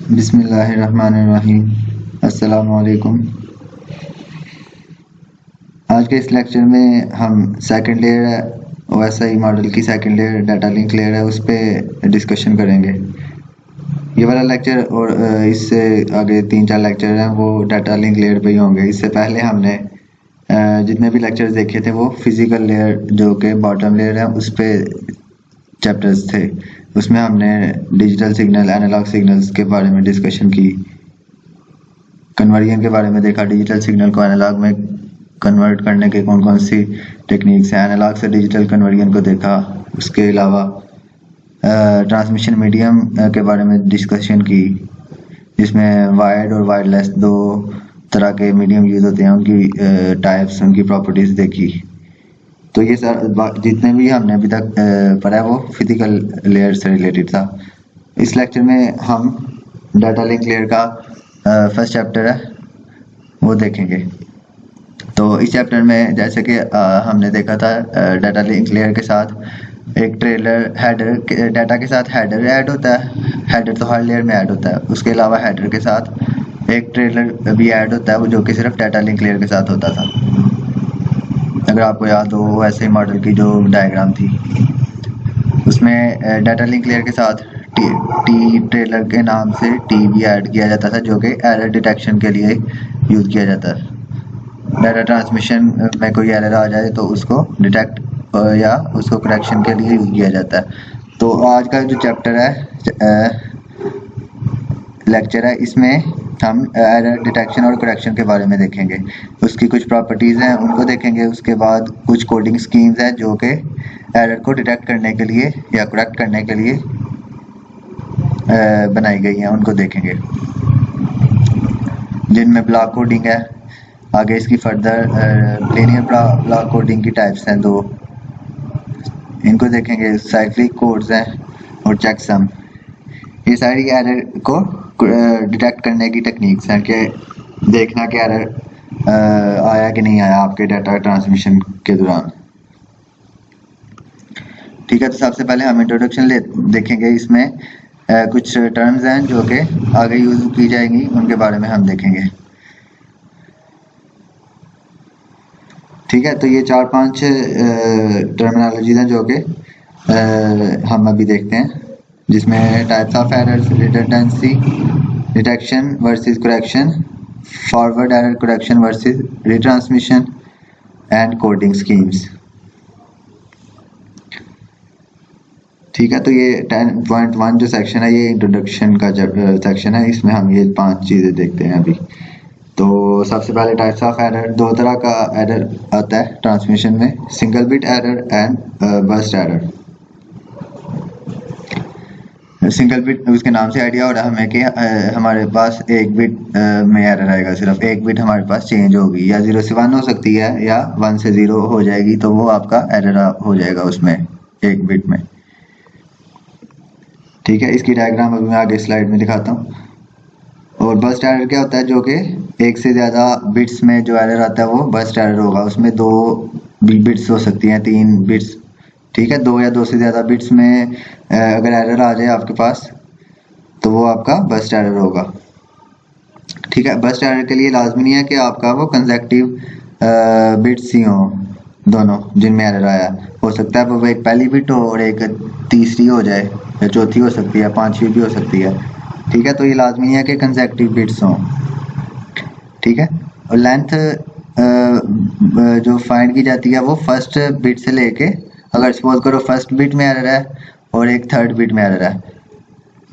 बिस्मिल्लाहिर्रहमानिर्रहीम। अस्सलामु अलैकुम। आज के इस लेक्चर में हम सेकंड लेयर है OSI मॉडल की second layer data link layer है उस पर डिस्कशन करेंगे। ये वाला लेक्चर और इससे आगे 3-4 लेक्चर हैं वो डाटा लिंक लेयर पे ही होंगे। इससे पहले हमने जितने भी लेक्चर्स देखे थे वो फिजिकल लेयर जो कि बॉटम लेयर है उस पे चैप्टर्स थे। उसमें हमने डिजिटल सिग्नल एनालॉग सिग्नल्स के बारे में डिस्कशन की, कन्वर्जन के बारे में देखा, डिजिटल सिग्नल को एनालॉग में कन्वर्ट करने के कौन कौन सी टेक्निक्स हैं, एनालॉग से डिजिटल कन्वर्जन को देखा। उसके अलावा ट्रांसमिशन मीडियम के बारे में डिस्कशन की, जिसमें वायर्ड और वायरलेस दो तरह के मीडियम यूज होते हैं, उनकी टाइप्स, उनकी प्रॉपर्टीज देखी। तो ये जितने भी हमने अभी तक पढ़ा है वो फिजिकल लेयर से रिलेटेड था। इस लेक्चर में हम डाटा लिंक लेयर का फर्स्ट चैप्टर है वो देखेंगे। तो इस चैप्टर में जैसे कि हमने देखा था डाटा लिंक लेयर के साथ एक ट्रेलर हेडर, डाटा के साथ हेडर ऐड होता है। हेडर तो हर लेयर में ऐड होता है। उसके अलावा हेडर के साथ एक ट्रेलर भी ऐड होता है वो जो कि सिर्फ डाटा लिंक लेयर के साथ होता था। अगर आपको याद हो ऐसे ही मॉडल की जो डायग्राम थी उसमें डाटा लिंक लेयर के साथ टी ट्रेलर के नाम से टी भी ऐड किया जाता था जो कि एरर डिटेक्शन के लिए यूज़ किया जाता है। डाटा ट्रांसमिशन में कोई एरर आ जाए तो उसको डिटेक्ट या उसको करेक्शन के लिए यूज़ किया जाता है। तो आज का जो चैप्टर है लेक्चर है इसमें हम एरर डिटेक्शन और करेक्शन के बारे में देखेंगे। उसकी कुछ प्रॉपर्टीज़ हैं उनको देखेंगे। उसके बाद कुछ कोडिंग स्कीम्स हैं जो कि एरर को डिटेक्ट करने के लिए या करेक्ट करने के लिए बनाई गई हैं, उनको देखेंगे, जिनमें ब्लॉक कोडिंग है। आगे इसकी फर्दर लिनियर ब्लॉक कोडिंग की टाइप्स हैं दो, इनको देखेंगे। साइक्लिक कोड्स हैं और चेकसम। ये सारी एरर को डिटेक्ट करने की टेक्निक्स हैं कि देखना कि एरर आया कि नहीं आया आपके डाटा ट्रांसमिशन के दौरान। ठीक है, तो सबसे पहले हम इंट्रोडक्शन देखेंगे। इसमें कुछ टर्म्स हैं जो कि आगे यूज की जाएंगी, उनके बारे में हम देखेंगे। ठीक है, तो ये 4-5 टर्मिनोलॉजीज हैं जो कि हम अभी देखते हैं, जिसमें types of errors, redundancy detection versus correction, forward error correction versus retransmission and coding schemes. ठीक है, तो ये 10.1 जो सेक्शन है ये इंट्रोडक्शन का सेक्शन है। इसमें हम ये 5 चीज़ें देखते हैं अभी। तो सबसे पहले टाइप्स ऑफ एरर। दो तरह का एरर आता है ट्रांसमिशन में, single bit error and burst error. Single bit, उसके नाम से आइडिया हो रहा है हमें कि हमारे पास एक बिट में एरर आएगा, सिर्फ एक बिट हमारे पास चेंज होगी, या 0 से 1 हो सकती है या 1 से 0 हो जाएगी, तो वो आपका एरर हो जाएगा उसमें एक बिट में। ठीक है, इसकी डायग्राम अभी मैं आगे स्लाइड में दिखाता हूँ। और बर्स्ट एरर क्या होता है, जो कि एक से ज़्यादा बिट्स में जो एरर आता है वो बर्स्ट एरर होगा। उसमें 2 बिट्स हो सकती हैं, 3 बिट्स। ठीक है, 2 या 2 से ज़्यादा बिट्स में अगर एरर आ जाए आपके पास तो वो आपका बर्स्ट एरर होगा। ठीक है, बर्स्ट एरर के लिए लाजमी नहीं है कि आपका वो कंसेक्टिव बिट्स ही हों, दोनों जिनमें एरर आया। हो सकता है वो एक पहली बिट हो और एक तीसरी हो जाए, या चौथी हो सकती है, 5वीं भी हो सकती है। ठीक है, तो ये लाजमी है कि कंसेक्टिव बिट्स हों। ठीक है, और लेंथ जो फाइंड की जाती है वो फर्स्ट बिट से लेके, अगर सपोज करो फर्स्ट बिट में एरर है और एक थर्ड बिट में एरर है,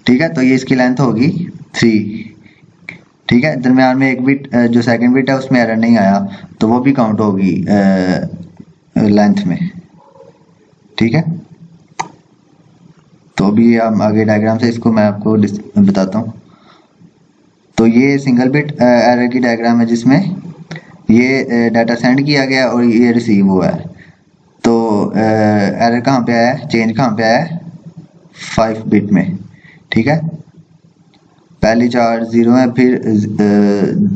ठीक है, तो ये इसकी लेंथ होगी 3। ठीक है, दरम्यान में एक बिट जो सेकंड बिट है उसमें एरर नहीं आया तो वो भी काउंट होगी लेंथ में। ठीक है, तो अभी हम आगे डायग्राम से इसको मैं आपको बताता हूँ। तो ये सिंगल बिट एरर की डायग्राम है जिसमें ये डाटा सेंड किया गया और ये रिसीव हुआ है। तो एरर कहाँ पे आया है, चेंज कहाँ पे आया है, 5 बिट में। ठीक है, पहले 4 0 है, फिर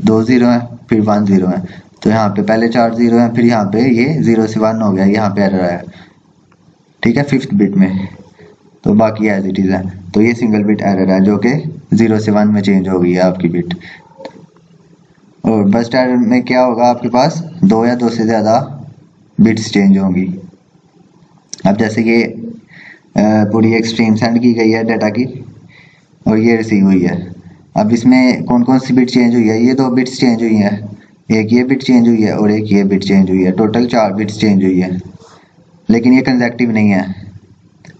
2 0 है, फिर 1 0 है। तो यहाँ पे पहले 4 0 है, फिर यहाँ पे ये 0 से 1 हो गया, यहाँ पे एरर आया। ठीक है, 5th बिट में। तो बाकी एज इट इज़ है। तो ये सिंगल बिट एरर है जो कि 0 से 1 में चेंज हो गई है आपकी बिट। और बर्स्ट एरर में क्या होगा, आपके पास 2 या 2 से ज़्यादा बिट्स चेंज होंगी। अब जैसे ये पूरी एक स्ट्रीम सेंड की गई है डाटा की और ये रिसीव हुई है। अब इसमें कौन कौन सी बिट चेंज हुई है, ये 2 बिट्स चेंज हुई है, एक ये बिट चेंज हुई है और एक ये बिट चेंज हुई है, टोटल 4 बिट्स चेंज हुई है। लेकिन ये कंसेक्टिव नहीं है,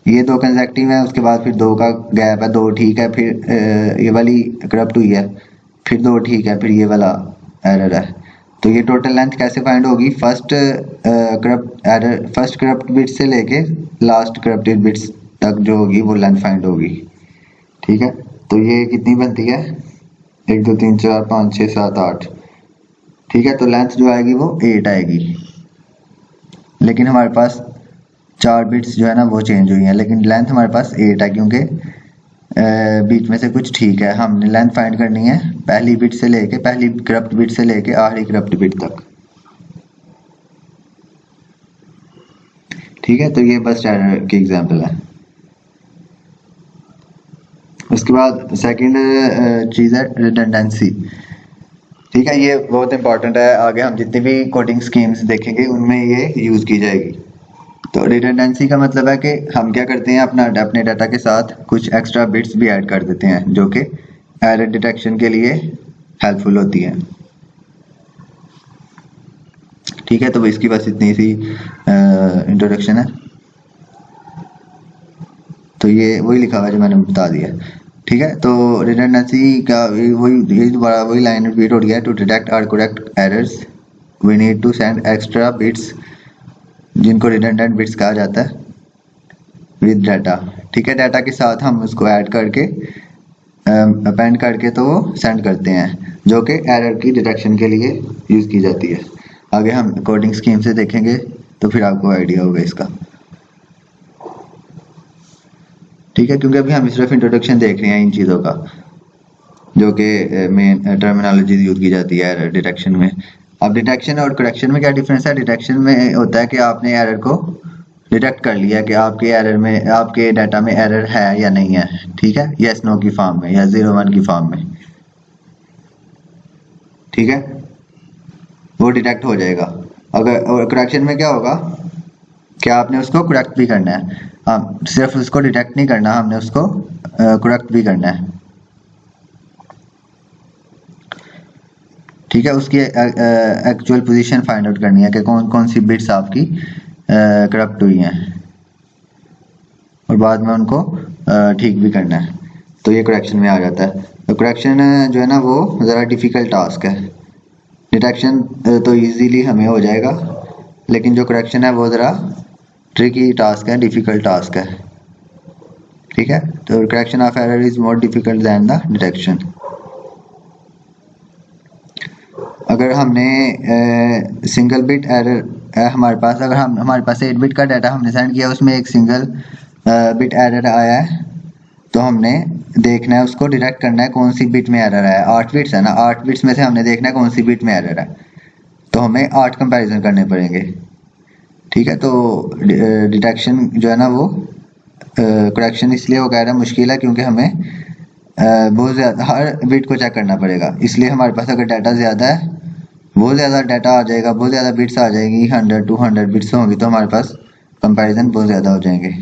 ये 2 कंसेक्टिव है, उसके बाद फिर 2 का गैप है, 2 ठीक है, फिर ये वाली करप्ट हुई है, फिर 2 ठीक है, फिर ये वाला एरर है। तो ये टोटल लेंथ कैसे फाइंड होगी, फर्स्ट करप्ट बिट से लेके लास्ट करप्टेड बिट्स तक जो होगी वो लेंथ फाइंड होगी। ठीक है, तो ये कितनी बनती है, 1 2 3 4 5 6 7 8। ठीक है, तो लेंथ जो आएगी वो 8 आएगी। लेकिन हमारे पास 4 बिट्स जो है ना वो चेंज हुई हैं, लेकिन लेंथ हमारे पास 8 है, क्योंकि बीच में से कुछ ठीक है। हमने लेंथ फाइंड करनी है पहली बिट से लेके, पहली करप्ट बिट से लेके आखिरी करप्ट बिट तक। ठीक है, तो ये बस एरर की एग्जांपल है। उसके बाद सेकंड चीज़ है रिडंडेंसी। ठीक है, ये बहुत इंपॉर्टेंट है, आगे हम जितनी भी कोडिंग स्कीम्स देखेंगे उनमें ये यूज़ की जाएगी। तो रिडंडेंसी का मतलब है कि हम क्या करते हैं, अपने डाटा के साथ कुछ एक्स्ट्रा बिट्स भी ऐड कर देते हैं जो कि एरर डिटेक्शन के लिए हेल्पफुल होती हैं। ठीक है, तो इसकी बस इतनी सी इंट्रोडक्शन है। तो ये वही लिखा हुआ है जो मैंने बता दिया। ठीक है, तो रिडंडेंसी का वही दोबारा वही लाइन रिपीट हो गया है, टू डिटेक्ट और correct errors we need to send extra bits, जिनको रिडंडेंट बिट्स कहा जाता है, विद डाटा। ठीक है, डाटा के साथ हम उसको ऐड करके अपेंड करके तो वो सेंड करते हैं, जो कि एरर की डिटेक्शन के लिए यूज़ की जाती है। आगे हम कोडिंग स्कीम से देखेंगे तो फिर आपको आइडिया होगा इसका। ठीक है, क्योंकि अभी हम सिर्फ इंट्रोडक्शन देख रहे हैं इन चीज़ों का, जो कि मेन टर्मिनोलॉजी यूज़ की जाती है एरर डिटेक्शन में। अब डिटेक्शन और करेक्शन में क्या डिफरेंस है, डिटेक्शन में होता है कि आपने एरर को डिटेक्ट कर लिया कि आपके एरर में, आपके डाटा में एरर है या नहीं है। ठीक है, यस नो की फॉर्म में या 0 1 की फॉर्म में। ठीक है, वो डिटेक्ट हो जाएगा। अगर और करेक्शन में क्या होगा, क्या आपने उसको करेक्ट भी करना है, हम सिर्फ उसको डिटेक्ट नहीं करना, हमने उसको करेक्ट भी करना है। ठीक है, उसकी एक्चुअल पोजीशन फाइंड आउट करनी है कि कौन कौन सी बिट्स आपकी करप्ट हुई हैं और बाद में उनको ठीक भी करना है। तो ये करेक्शन में आ जाता है। तो करेक्शन जो है ना वो ज़रा डिफ़िकल्ट टास्क है। डिटेक्शन तो इजीली हमें हो जाएगा, लेकिन जो करेक्शन है वो ज़रा ट्रिकी टास्क है, डिफ़िकल्ट टास्क है। ठीक है, तो correction of error is more difficult than the detection. अगर हमने सिंगल बिट एरर हमारे पास, अगर हमारे पास 8 बिट का डाटा हमने सेंड किया, उसमें एक सिंगल बिट एरर आया है, तो हमने देखना है, उसको डिटेक्ट करना है कौन सी बिट में एरर आया। 8 बिट्स है ना, 8 बिट्स में से हमने देखना है कौन सी बिट में एरर है, तो हमें 8 कंपैरिजन करने पड़ेंगे। ठीक है, तो डिटेक्शन जो है ना वो करेक्शन इसलिए वो कह रहा है मुश्किल है, क्योंकि हमें बहुत ज़्यादा हर बिट को चेक करना पड़ेगा। इसलिए हमारे पास अगर डाटा ज़्यादा है, बहुत ज़्यादा डाटा आ जाएगा, बहुत ज़्यादा बिट्स आ जाएंगी, 100 200 बिट्स होंगी, तो हमारे पास कंपैरिजन बहुत ज़्यादा हो जाएंगे।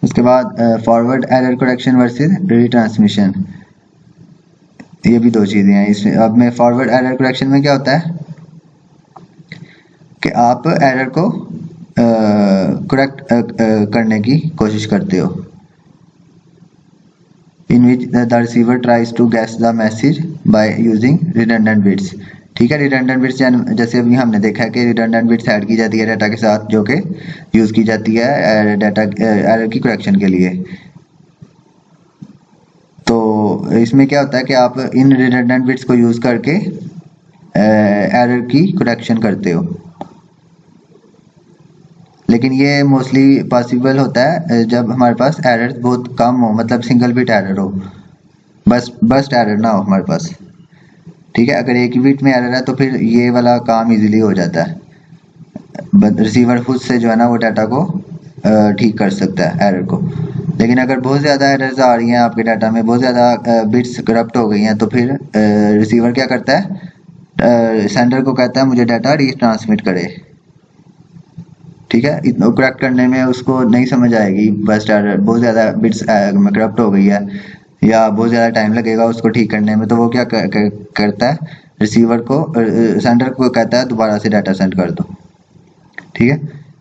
उसके बाद forward error correction versus retransmission, ये भी 2 चीज़ें हैं इसमें। अब में फॉरवर्ड एरर करेक्शन में क्या होता है कि आप एरर को करेक्ट करने की कोशिश करते हो, in which the receiver tries to guess the message by using redundant bits। ठीक है, redundant bits जैसे अभी हमने देखा है कि redundant bits ऐड की जाती है डाटा के साथ, जो कि यूज़ की जाती है डाटा एरर की करेक्शन के लिए। तो इसमें क्या होता है कि आप इन redundant bits को यूज़ करके एरर की करेक्शन करते हो, लेकिन ये मोस्टली पॉसिबल होता है जब हमारे पास एरर बहुत कम हो, मतलब सिंगल बिट एरर हो, बस्ट एरर ना हो हमारे पास। ठीक है, अगर एक ही बिट में एरर है तो फिर ये वाला काम इजीली हो जाता है। रिसीवर खुद से जो है ना वो डाटा को ठीक कर सकता है एरर को। लेकिन अगर बहुत ज़्यादा एरर्स आ रही हैं आपके डाटा में, बहुत ज़्यादा बिट्स करप्ट हो गई हैं, तो फिर रिसीवर क्या करता है, सेंडर को कहता है मुझे डाटा रीट्रांसमिट करे। ठीक है, इतना करेक्ट करने में उसको नहीं समझ आएगी, बस एरर बहुत ज़्यादा बिट्स करप्ट हो गई है या बहुत ज़्यादा टाइम लगेगा उसको ठीक करने में, तो वो क्या करता है, रिसीवर को सेंडर को कहता है दोबारा से डाटा सेंड कर दो। ठीक है,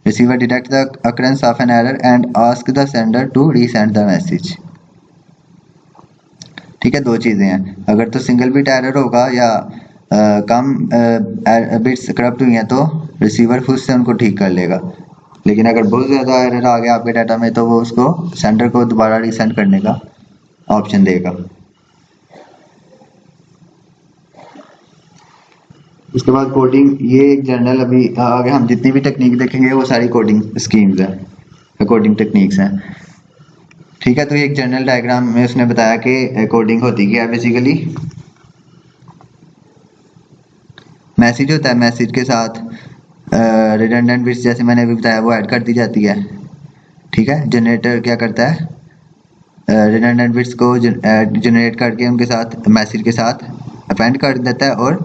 receiver detect the occurrence of an error and ask the sender to resend the message. ठीक है, दो चीज़ें हैं, अगर तो सिंगल बिट एरर होगा या कम बिट्स करप्ट हुई हैं तो रिसीवर खुद से उनको ठीक कर लेगा। लेकिन अगर बहुत ज़्यादा एरर आ गया आपके डाटा में तो वो उसको सेंडर को दोबारा रीसेंड करने का ऑप्शन देगा। उसके बाद कोडिंग, ये एक जनरल, अभी आगे हम जितनी भी टेक्निक देखेंगे वो सारी कोडिंग स्कीम्स हैं, कोडिंग टेक्निक्स हैं। ठीक है, तो ये एक जनरल डायग्राम में उसने बताया कि कोडिंग होती क्या है। बेसिकली मैसेज होता है, मैसेज के साथ रिडंडेंट बिट्स जैसे मैंने अभी बताया वो ऐड कर दी जाती है। ठीक है, जनरेटर क्या करता है, रिडंडेंट बिट्स को जनरेट करके उनके साथ मैसेज के साथ अपेंड कर देता है और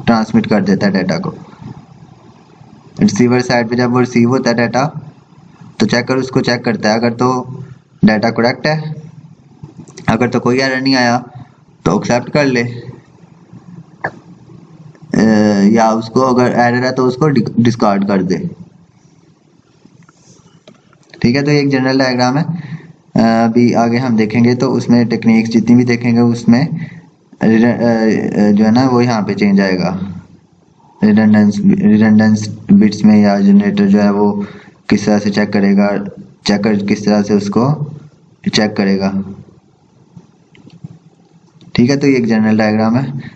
ट्रांसमिट कर देता है डाटा को। रिसीवर साइड पे जब वो रिसीव होता है डाटा तो चेकर उसको चेक करता है, अगर तो डाटा करेक्ट है, अगर तो कोई एरर नहीं आया तो एक्सेप्ट कर ले, या उसको अगर एरर है तो उसको डिस्कार्ड कर दे। ठीक है, तो ये एक जनरल डायग्राम है। अभी आगे हम देखेंगे तो उसमें टेक्निक्स जितनी भी देखेंगे उसमें जो है ना वो यहाँ पे चेंज आएगा, रिडंडेंस बिट्स में, या जनरेटर जो है वो किस तरह से चेक करेगा, चेकर किस तरह से उसको चेक करेगा। ठीक है, तो ये एक जनरल डायग्राम है।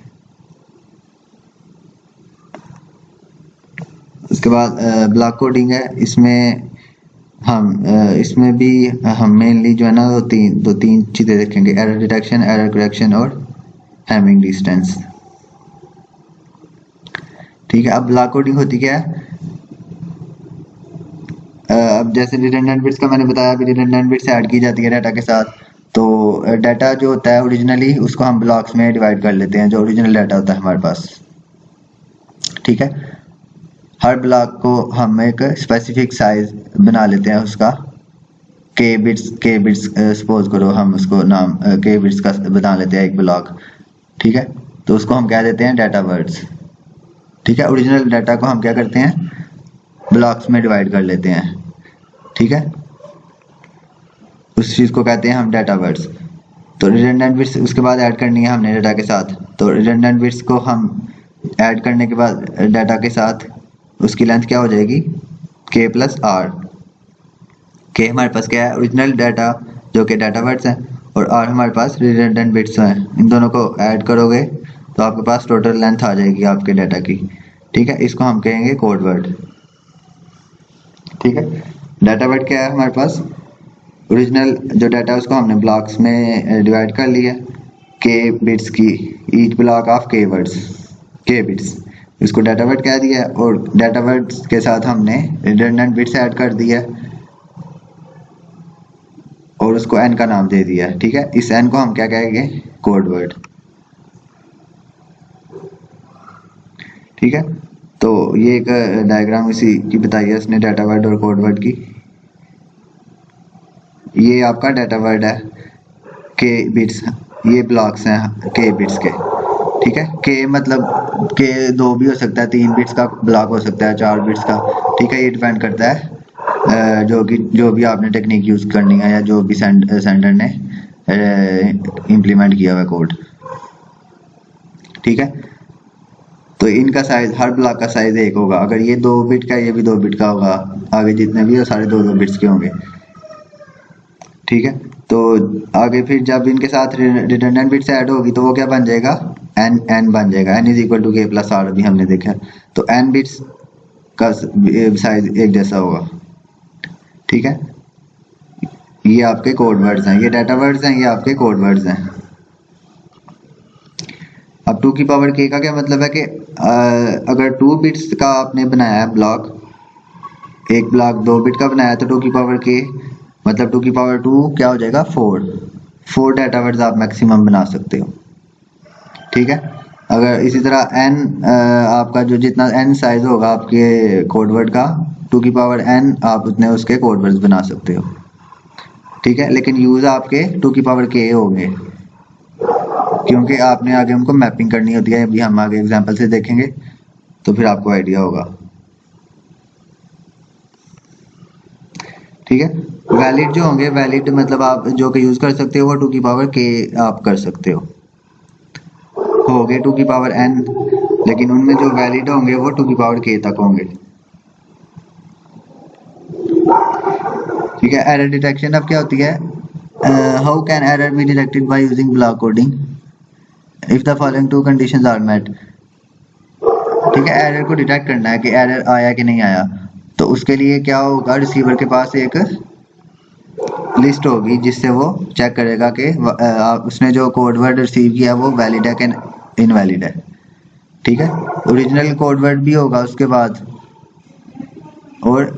उसके बाद ब्लॉक कोडिंग है, इसमें भी हम मेनली जो है ना दो तीन चीज़ें देखेंगे, एरर डिटेक्शन, एरर करेक्शन और हैमिंग डिस्टेंस। ठीक है, अब ब्लॉक कोडिंग होती क्या है, अब जैसे रिडंडेंट बिट्स का मैंने बताया, अभी रिडंडेंट बिट्स ऐड की जाती है डाटा के साथ, तो डाटा जो होता है ओरिजिनली उसको हम ब्लॉक्स में डिवाइड कर लेते हैं, जो ओरिजिनल डाटा होता है हमारे पास। ठीक है, हर ब्लॉक को हम एक स्पेसिफिक साइज बना लेते हैं उसका, के बिट्स सपोज करो हम उसको नाम के बिट्स का बना लेते हैं एक ब्लॉक। ठीक है, तो उसको हम कह देते हैं डाटा वर्ड्स। ठीक है, ओरिजिनल डाटा को हम क्या करते हैं, ब्लॉक्स में डिवाइड कर लेते हैं। ठीक है, उस चीज़ को कहते हैं हम डाटा वर्ड्स। तो रिडंडेंट बिट्स उसके बाद ऐड करनी है हमने डाटा के साथ, तो रिडंडेंट बिट्स को हम ऐड करने के बाद डाटा के साथ उसकी लेंथ क्या हो जाएगी, k प्लस आर। के हमारे पास क्या है, ओरिजिनल डाटा जो कि डाटा वर्ड्स हैं, और आर हमारे पास रिडंडेंट बिट्स हैं। इन दोनों को ऐड करोगे तो आपके पास टोटल लेंथ आ जाएगी आपके डाटा की। ठीक है, इसको हम कहेंगे कोड वर्ड। ठीक है, डाटा वर्ड क्या है हमारे पास, ओरिजिनल जो डाटा है उसको हमने ब्लॉक्स में डिवाइड कर लिया, के बिट्स की, ईच ब्लॉक ऑफ के वर्ड्स, के बिट्स, इसको डाटा वर्ड कह दिया, और डाटा वर्ड्स के साथ हमने रिडंडेंट बिट्स ऐड कर दिया और उसको n का नाम दे दिया। ठीक है, इस n को हम क्या कहेंगे, कोड वर्ड। ठीक है, तो ये एक डायग्राम इसी की बताई है उसने, डाटा वर्ड और कोड वर्ड की। ये आपका डाटा वर्ड है, के बिट्स, ये ब्लॉक्स हैं के बिट्स के। ठीक है, के मतलब के दो भी हो सकता है, 3 बिट्स का ब्लॉक हो सकता है, 4 बिट्स का। ठीक है, ये डिपेंड करता है जो भी आपने टेक्निक यूज़ करनी है या जो भी सेंडर ने इम्प्लीमेंट किया हुआ कोड। ठीक है, तो इनका साइज, हर ब्लॉक का साइज एक होगा, अगर ये 2 बिट का, ये भी 2 बिट का होगा, आगे जितने भी हो सारे 2-2 बिट्स के होंगे। ठीक है, तो आगे फिर जब इनके साथ रिडंडेंट बिट्स ऐड होगी तो वो क्या बन जाएगा, n बन जाएगा, n is equal to k plus R, अभी हमने देखा। तो n बिट्स का साइज एक जैसा होगा। ठीक है, ये आपके कोड वर्ड्स हैं, ये डाटा वर्ड्स हैं, ये आपके कोड वर्ड्स हैं। अब 2 की पावर k का क्या मतलब है कि अगर 2 बिट्स का आपने बनाया है ब्लॉक, एक ब्लॉक 2 बिट का बनाया तो 2 की पावर k मतलब 2 की पावर 2 क्या हो जाएगा 4 डाटा वर्ड्स आप मैक्सिमम बना सकते हो। ठीक है, अगर इसी तरह n आपका जो जितना n साइज होगा आपके कोड वर्ड का 2 की पावर n आप उतने उसके कोड वर्ड्स बना सकते हो। ठीक है, लेकिन यूज आपके 2 की पावर k होंगे क्योंकि आपने आगे उनको मैपिंग करनी होती है। अभी हम आगे एग्जांपल से देखेंगे तो फिर आपको आइडिया होगा। ठीक है, वैलिड जो होंगे, वैलिड मतलब आप जो कि यूज कर सकते हो वो 2 की पावर k आप कर सकते हो गए 2 की पावर n, लेकिन उनमें जो वैलिड होंगे वो 2 की पावर k तक होंगे। ठीक है, एरर डिटेक्शन अब क्या होती है, how can error be detected by using block coding if the following two conditions are met. ठीक है, एरर को डिटेक्ट करना है कि एरर आया कि नहीं आया, तो उसके लिए क्या होगा, रिसीवर के पास एक लिस्ट होगी जिससे वो चेक करेगा कि उसने जो कोड वर्ड रिसीव किया वो वैलिड है कि इनवैलिड है। ठीक है, ओरिजिनल कोड वर्ड भी होगा उसके बाद, और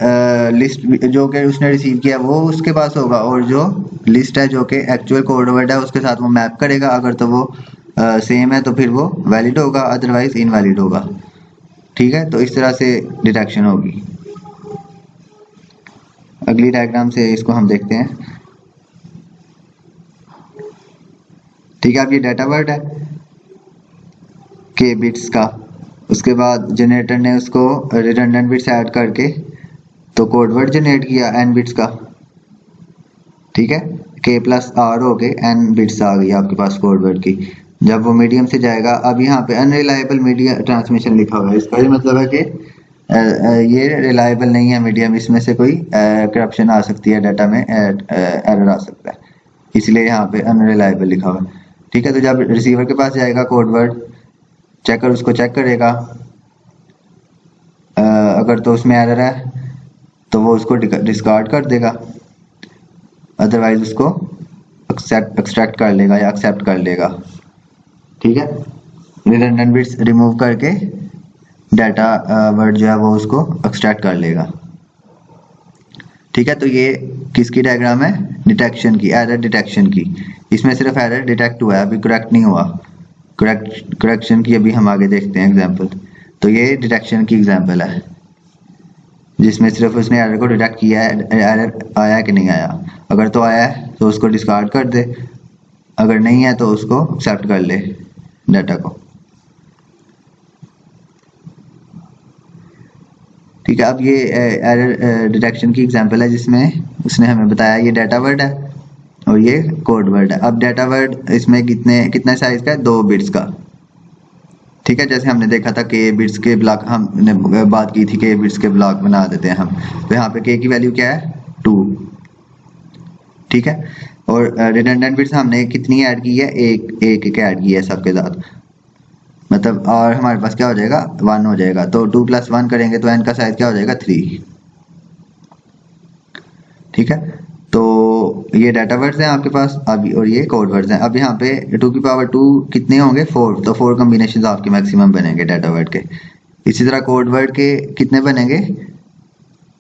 लिस्ट जो कि उसने रिसीव किया वो उसके पास होगा, और जो लिस्ट है जो कि एक्चुअल कोड वर्ड है उसके साथ वो मैप करेगा। अगर तो वो सेम है तो फिर वो वैलिड होगा, अदरवाइज इनवैलिड होगा। ठीक है, तो इस तरह से डिटेक्शन होगी। अगली डायग्राम से इसको हम देखते हैं। ठीक है, अब ये डाटा वर्ड है के बिट्स का, उसके बाद जनरेटर ने उसको रिडंडेंट बिट्स ऐड करके तो कोड वर्ड जनरेट किया n बिट्स का। ठीक है, k प्लस आर हो गए, n बिट्स आ गई आपके पास कोड वर्ड की। जब वो मीडियम से जाएगा, अब यहाँ पे अनरिलायबल मीडिया ट्रांसमिशन लिखा हुआ है, इसका ये मतलब है कि ये रिलायबल नहीं है मीडियम, इसमें से कोई करप्शन आ सकती है, डाटा में एरर आ सकता है, इसलिए यहाँ पे अनरिलायबल लिखा हुआ है। ठीक है, तो जब रिसीवर के पास जाएगा कोड वर्ड, चेकर उसको चेक करेगा, अगर तो उसमें एरर है तो वो उसको डिस्कार्ड कर देगा, अदरवाइज उसको एक्सट्रैक्ट कर लेगा या एक्सेप्ट कर लेगा। ठीक है, रिडंडेंट बिट्स रिमूव करके डाटा वर्ड जो है वो उसको एक्सट्रैक्ट कर लेगा। ठीक है, तो ये किसकी डायग्राम है, डिटेक्शन की, एरर डिटेक्शन की। इसमें सिर्फ एरर डिटेक्ट हुआ है, अभी करेक्ट नहीं हुआ। करेक्शन की अभी हम आगे देखते हैं एग्जांपल। तो ये डिटेक्शन की एग्जांपल है जिसमें सिर्फ उसने एरर को डिटेक्ट किया है, एरर आया कि नहीं आया। अगर तो आया है तो उसको डिस्कार्ड कर दे, अगर नहीं है तो उसको एक्सेप्ट कर ले डाटा को। ठीक है, अब ये एरर डिटेक्शन की एग्जांपल है जिसमें उसने हमें बताया ये डाटा वर्ड है और ये कोड वर्ड है। अब डाटा वर्ड इसमें कितने साइज का है, 2 बिट्स का। ठीक है, जैसे हमने देखा था के बिट्स के ब्लॉक, हमने बात की थी के बिट्स के ब्लॉक बना देते हैं हम, तो यहाँ पे के की वैल्यू क्या है 2। ठीक है, और रिडंडेंट बिट्स हमने कितनी ऐड की है, एक ऐड की है सबके साथ, मतलब और हमारे पास क्या हो जाएगा 1 हो जाएगा। तो 2 + 1 करेंगे तो n का साइज क्या हो जाएगा 3। ठीक है, तो ये डाटा वर्ड्स हैं आपके पास अभी, और ये कोड वर्ड्स हैं। अब यहाँ पे 2 की पावर 2 कितने होंगे 4, तो 4 कॉम्बिनेशन आपके मैक्सिमम बनेंगे डाटा वर्ड के। इसी तरह कोड वर्ड के कितने बनेंगे,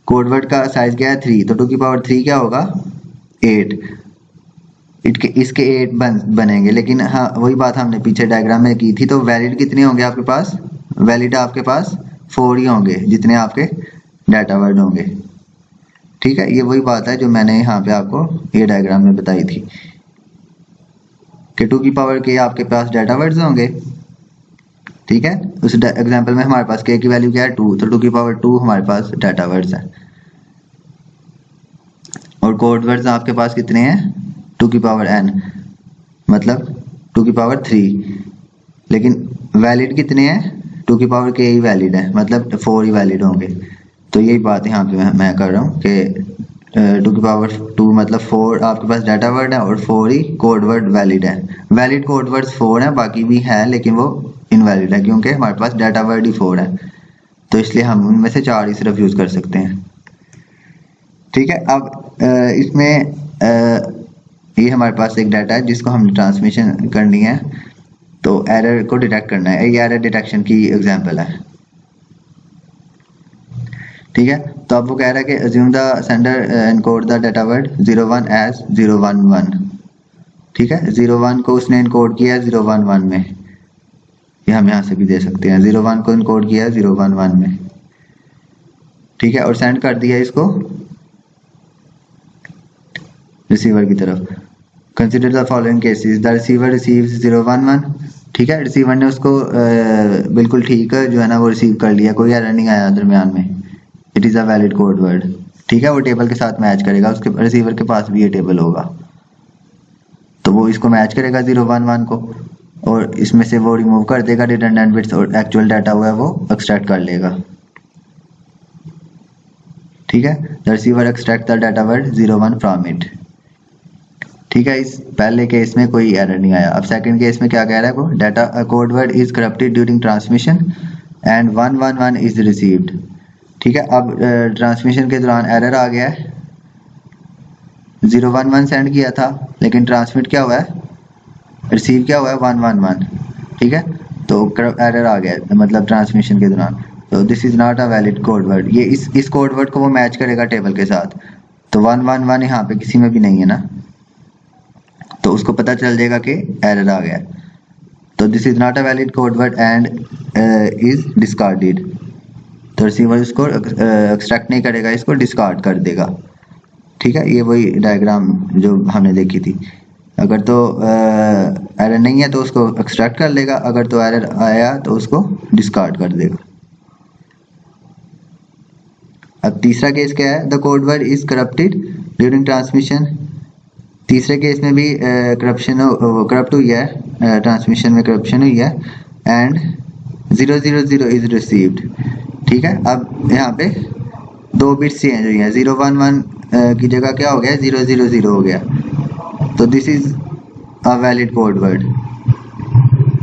कोड वर्ड का साइज क्या है 3, तो 2 की पावर 3 क्या होगा 8। इसके 8 बनेंगे, लेकिन हाँ वही बात हमने पीछे डायग्राम में की थी। तो वैलिड कितने होंगे आपके पास, वैलिड आपके पास 4 ही होंगे जितने आपके डाटा वर्ड होंगे। ठीक है, ये वही बात है जो मैंने यहाँ पे आपको ये डायग्राम में बताई थी कि 2 की पावर के आपके पास डाटा वर्ड्स होंगे। ठीक है, उस एग्जांपल में हमारे पास के की वैल्यू क्या है 2, तो 2 की पावर 2 हमारे पास डाटा वर्ड्स है। और कोड वर्ड्स आपके पास कितने हैं 2 की पावर n, मतलब 2 की पावर 3, लेकिन वैलिड कितने हैं 2 की पावर के ही वैलिड है, मतलब 4 ही वैलिड होंगे। तो यही बात यहाँ पे मैं कर रहा हूँ कि 2 की पावर 2 मतलब 4 आपके पास डाटा वर्ड है और 4 ही कोड वर्ड वैलिड है। वैलिड कोड वर्ड्स 4 हैं, बाकी भी हैं लेकिन वो इनवैलिड है क्योंकि हमारे पास डाटा वर्ड ही 4 है, तो इसलिए हम उनमें से 4 ही सिर्फ यूज कर सकते हैं। ठीक है, अब इसमें ये हमारे पास एक डाटा है जिसको हमने ट्रांसमिशन करनी है, तो एरर को डिटेक्ट करना है। ये एरर डिटेक्शन की एग्जांपल है। ठीक है, तो अब वो कह रहा है कि assume the sender encode the data word 01 as 011। ठीक है, 01 को उसने इनकोड किया है 011 में, ये हम यहाँ से भी दे सकते हैं, 01 को इनकोड किया है 011 में। ठीक है, और सेंड कर दिया इसको रिसीवर की तरफ। Consider the following cases, the receiver receives 011। ठीक है, रिसीवर ने उसको बिल्कुल ठीक जो है ना वो रिसीव कर लिया, कोई एरर नहीं आया दरमियान में, it is a valid code word. ठीक है, वो टेबल के साथ मैच करेगा, उसके रिसीवर के पास भी ये टेबल होगा, तो वो इसको मैच करेगा 011 को, और इसमें से वो रिमूव कर देगा रिडंडेंट बिट्स, और एक्चुअल डाटा हुआ है वो एक्सट्रैक्ट कर लेगा। ठीक है, the receiver extract the data word 01 from it. ठीक है, इस पहले केस में कोई एरर नहीं आया। अब सेकंड केस में क्या कह रहा है, वो data code word is corrupted during transmission and 111 is received. ठीक है, अब ट्रांसमिशन के दौरान एरर आ गया है, 011 सेंड किया था लेकिन ट्रांसमिट क्या हुआ है, रिसीव क्या हुआ है 111। ठीक है, तो एरर आ गया मतलब ट्रांसमिशन के दौरान, तो this is not a valid code word. ये इस कोड वर्ड को वो मैच करेगा टेबल के साथ, तो 111 यहाँ पे किसी में भी नहीं है ना, तो उसको पता चल जाएगा कि एरर आ गया, तो this is not a valid code word and is discarded. तो रिसीवर इसको एक्सट्रैक्ट नहीं करेगा, इसको डिस्कार्ड कर देगा। ठीक है, ये वही डायग्राम जो हमने देखी थी, अगर तो एरर नहीं है तो उसको एक्सट्रैक्ट कर लेगा, अगर तो एरर आया तो उसको डिस्कार्ड कर देगा। अब तीसरा केस क्या है, the code word is corrupted during transmission. तीसरे केस में भी करप्ट हुई है, ट्रांसमिशन में करप्शन हुई है, एंड 000 इज रिसीव्ड। ठीक है, अब यहाँ पे दो बिट्स चेंज हुई हैं, 011 की जगह क्या हो गया, 000 हो गया, तो this is a valid code word.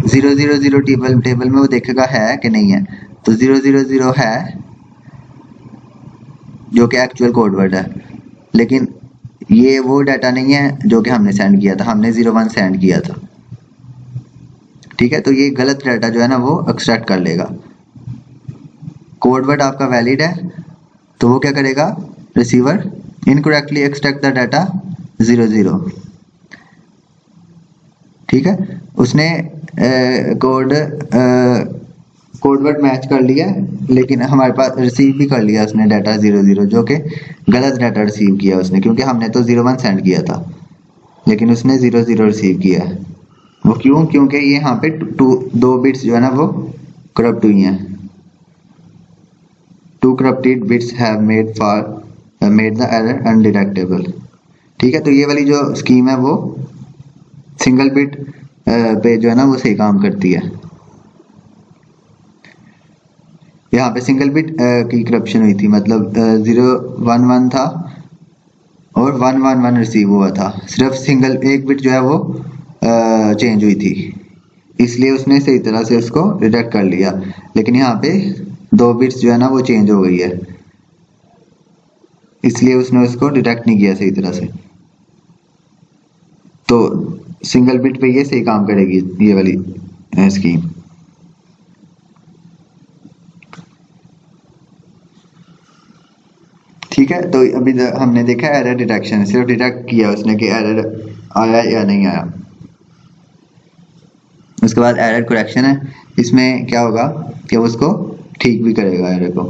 000 table में वो देखेगा है कि नहीं है, तो 000 है जो कि एक्चुअल कोड वर्ड है, लेकिन ये वो डाटा नहीं है जो कि हमने सेंड किया था, हमने 01 सेंड किया था। ठीक है, तो ये गलत डाटा जो है ना वो एक्सट्रैक्ट कर लेगा। कोड वर्ड आपका वैलिड है तो वो क्या करेगा, receiver incorrectly extract the data 00। ठीक है, उसने कोड वर्ड मैच कर लिया, लेकिन हमारे पास रिसीव भी कर लिया उसने डाटा 00, जो कि गलत डाटा रिसीव किया उसने, क्योंकि हमने तो 01 सेंड किया था लेकिन उसने 00 रिसीव किया है। वो क्यों, क्योंकि ये यहाँ पे दो बिट्स जो है ना वो करप्ट हुई हैं। 2 corrupted bits have made the error undetectable। ठीक है, तो ये वाली जो स्कीम है वो सिंगल बिट पे जो है ना वो सही काम करती है। यहाँ पे सिंगल बिट की करप्शन हुई थी, मतलब 011 था और 111 रिसीव हुआ था, सिर्फ सिंगल एक बिट जो है वो चेंज हुई थी, इसलिए उसने सही तरह से उसको डिटेक्ट कर लिया। लेकिन यहाँ पे दो बिट्स जो है ना वो चेंज हो गई है, इसलिए उसने उसको डिटेक्ट नहीं किया सही तरह से, तो सिंगल बिट पे ये सही काम करेगी ये वाली स्कीम। ठीक है, तो अभी हमने देखा एरर डिटेक्शन, सिर्फ डिटेक्ट किया उसने कि एरर आया या नहीं आया। उसके बाद एरर करेक्शन है, इसमें क्या होगा कि उसको ठीक भी करेगा एरर को।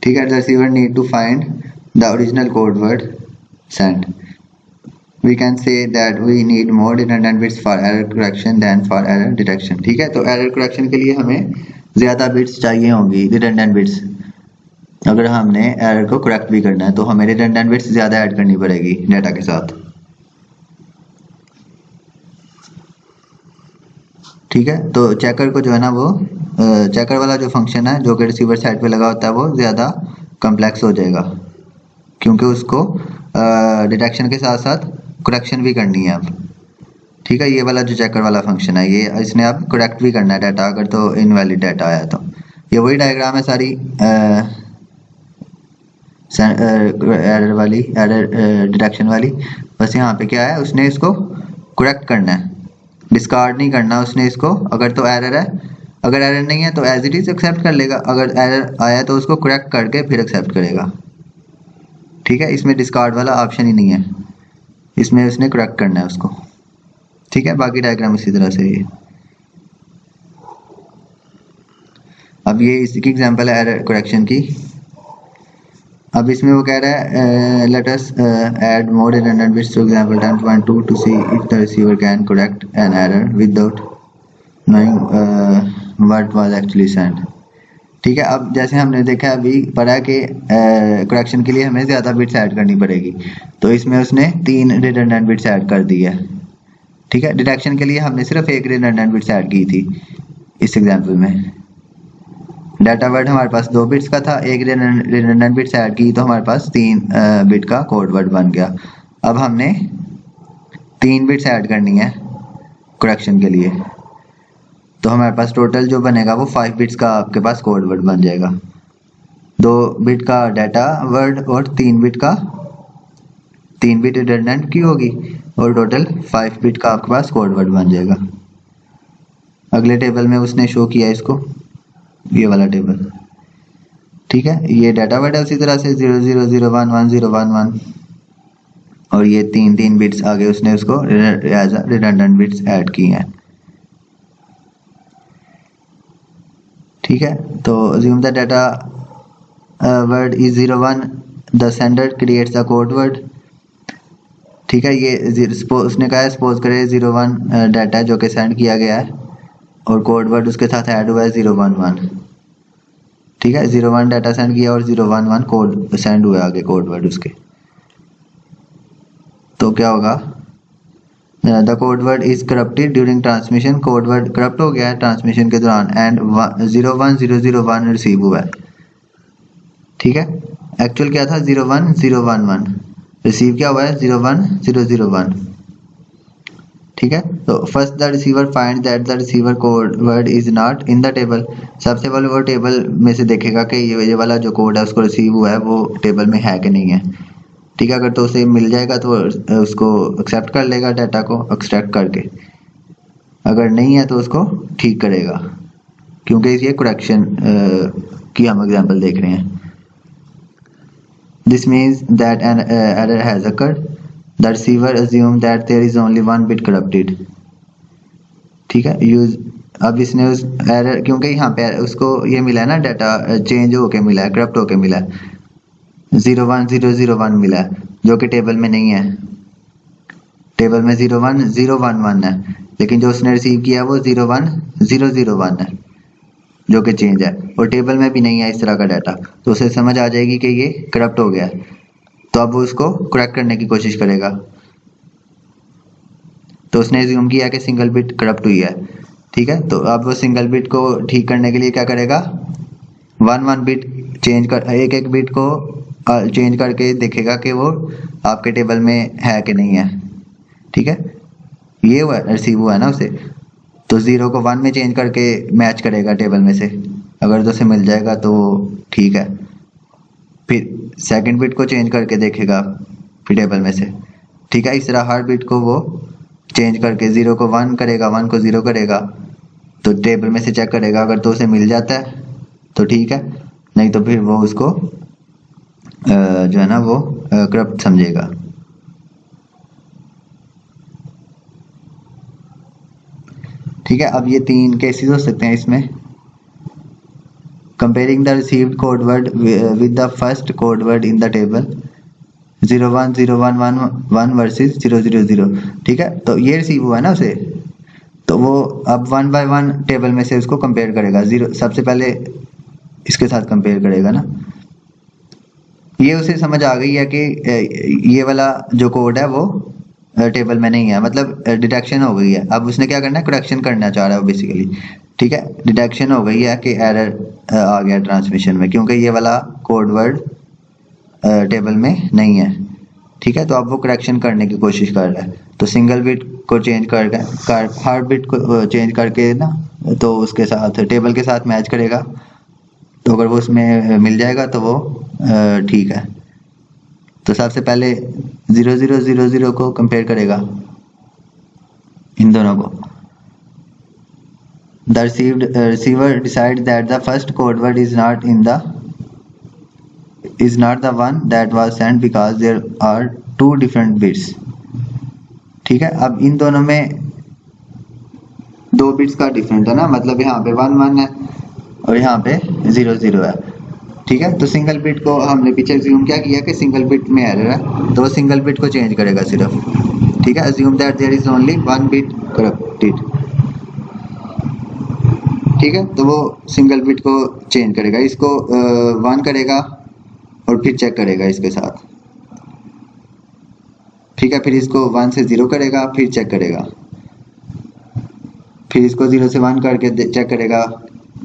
ठीक है, the receiver need to find the original code word sent. We can say that we need more redundant bits for error correction than for error detection। ठीक है, तो एरर करेक्शन के लिए हमें ज़्यादा बिट्स चाहिए होंगी, रिडंडेंट बिट्स। अगर हमने एरर को करेक्ट भी करना है तो हमें रिडंडेंट बिट्स ज़्यादा ऐड करनी पड़ेगी डाटा के साथ। ठीक है, तो चेकर को जो है ना वो चेकर वाला जो फंक्शन है जो कि रिसीवर साइड पे लगा होता है वो ज़्यादा कम्प्लेक्स हो जाएगा, क्योंकि उसको डिटेक्शन के साथ साथ करेक्शन भी करनी है अब। ठीक है, ये वाला जो चेकर वाला फंक्शन है ये इसने अब करेक्ट भी करना है डाटा, अगर तो इनवैलिड डाटा आया तो। ये वही डायग्राम है सारी एरर वाली, एरर डिटेक्शन वाली, बस यहाँ पे क्या है उसने इसको करेक्ट करना है, डिस्कार्ड नहीं करना उसने इसको। अगर तो एरर है, अगर एरर नहीं है तो एज इट इज एक्सेप्ट कर लेगा, अगर एरर आया तो उसको करेक्ट करके फिर एक्सेप्ट करेगा। ठीक है, इसमें डिस्कार्ड वाला ऑप्शन ही नहीं है, इसमें उसने करेक्ट करना है उसको। ठीक है, बाकी डायग्राम इसी तरह से ये। अब ये इसकी एग्जांपल है एरर करेक्शन की। अब इसमें वो कह रहा है let us add more redundant bits to example 10.2 to see if the receiver can correct an error without knowing what was actually sent. ठीक है, अब जैसे हमने देखा अभी पढ़ा कि करेक्शन के लिए हमें ज़्यादा बिट्स ऐड करनी पड़ेगी, तो इसमें उसने 3 रिडंडेंट बिट्स ऐड कर दी है। ठीक है, डिटेक्शन के लिए हमने सिर्फ 1 रिडंडेंट बिट्स ऐड की थी इस एग्जांपल में। डाटा वर्ड हमारे पास 2 बिट्स का था, 1 रिडंडेंट बिट्स ऐड की तो हमारे पास 3 बिट का कोड वर्ड बन गया। अब हमने 3 बिट्स ऐड करनी है करेक्शन के लिए, तो हमारे पास टोटल जो बनेगा वो 5 बिट्स का आपके पास कोड वर्ड बन जाएगा। 2 बिट का डाटा वर्ड और 3 बिट रिडंडेंट की होगी और टोटल 5 बिट का आपके पास कोड वर्ड बन जाएगा। अगले टेबल में उसने शो किया इसको, ये वाला टेबल। ठीक है, ये डाटा वर्ड है उसी तरह से 00011011 और ये 3 बिट्स आगे उसने उसको एज रिडंडेंट बिट्स ऐड की हैं। ठीक है, तो assume the data word is 01, the sender creates a code word। ठीक है, ये उसने कहा है सपोज करे 01 डाटा जो कि सेंड किया गया है और कोड वर्ड उसके साथ ऐड हुआ है 011। ठीक है, 01 डाटा सेंड किया और 011 कोड सेंड हुआ आगे कोड वर्ड उसके। तो क्या होगा, the code word is corrupted during transmission, code word corrupt हो गया है ट्रांसमिशन के दौरान एंड 01001 रिसीव हुआ है। ठीक है, एक्चुअल क्या था 01011, रिसीव क्या हुआ है 01001। ठीक है, तो first the receiver find that the receiver code word is not in the table. सबसे पहले वो टेबल में से देखेगा कि ये वाला जो कोड है उसको रिसीव हुआ है वो टेबल में है कि नहीं है। ठीक है, अगर तो उसे मिल जाएगा तो उसको एक्सेप्ट कर लेगा डाटा को एक्सट्रैक्ट करके, अगर नहीं है तो उसको ठीक करेगा, क्योंकि ये करेक्शन की हम एग्जांपल देख रहे हैं। This means that an error has occurred, the receiver assume that there is only 1 bit corrupted. ठीक है, यूज अब इसने उस एरर, क्योंकि यहाँ पे उसको ये मिला है ना डाटा चेंज होके मिला है, करप्ट होके मिला है, 01001 मिला है जो कि टेबल में नहीं है। टेबल में 01011 है, लेकिन जो उसने रिसीव किया वो 01001 है जो कि चेंज है, और टेबल में भी नहीं है इस तरह का डाटा, तो उसे समझ आ जाएगी कि ये करप्ट हो गया है। तो अब वो उसको करेक्ट करने की कोशिश करेगा। तो उसने अज्यूम किया कि सिंगल बिट करप्ट हुई है। ठीक है, तो अब वो सिंगल बिट को ठीक करने के लिए क्या करेगा, 1 बिट चेंज कर, एक बिट को चेंज करके देखेगा कि वो आपके टेबल में है कि नहीं है। ठीक है, ये हुआ रिसीव हुआ है ना उसे, तो 0 को 1 में चेंज करके मैच करेगा टेबल में से, अगर तो उसे मिल जाएगा तो ठीक है। फिर सेकंड बिट को चेंज करके देखेगा फिर टेबल में से। ठीक है, इस तरह हर बिट को वो चेंज करके 0 को 1 करेगा, 1 को 0 करेगा, तो टेबल में से चेक करेगा, अगर तो उसे मिल जाता है तो ठीक है, नहीं तो फिर वो उसको जो है ना वो करप्ट समझेगा। ठीक है, अब ये 3 केसेस हो सकते हैं इसमें। Comparing the received code word with the first code word in the table 01011 versus 000। ठीक है, तो ये रिसीव हुआ है ना उसे, तो वो अब 1 बाय 1 टेबल में से उसको कंपेयर करेगा। 0 सबसे पहले इसके साथ कंपेयर करेगा ना। ये उसे समझ आ गई है कि ये वाला जो कोड है वो टेबल में नहीं है, मतलब डिटेक्शन हो गई है। अब उसने क्या करना है, करेक्शन करना चाह रहा है बेसिकली। ठीक है, डिटेक्शन हो गई है कि एरर आ गया ट्रांसमिशन में, क्योंकि ये वाला कोड वर्ड टेबल में नहीं है। ठीक है, तो अब वो करेक्शन करने की कोशिश कर रहा है, तो सिंगल बिट को चेंज कर हर बिट को चेंज करके ना, तो उसके साथ टेबल के साथ मैच करेगा, तो अगर वो उसमें मिल जाएगा तो वो ठीक है। तो सबसे पहले 0000 को कंपेयर करेगा इन दोनों को। The receiver decides that the first code word is not the one that was sent because there are two different bits. ठीक है, अब इन दोनों में दो बिट्स का डिफरेंट है ना, मतलब यहाँ पे 1 1 है और यहाँ पे 0 0 है। ठीक है, तो सिंगल बिट को हमने पीछे अज्यूम क्या किया कि सिंगल बिट में एरर है, तो वो सिंगल बिट को चेंज करेगा सिर्फ। ठीक है, assume that there is only 1 bit corrupted. ठीक है, तो वो सिंगल बिट को चेंज करेगा, इसको 1 करेगा और फिर चेक करेगा इसके साथ। ठीक है, फिर इसको 1 से 0 करेगा, फिर चेक करेगा, फिर इसको 0 से 1 करके चेक करेगा,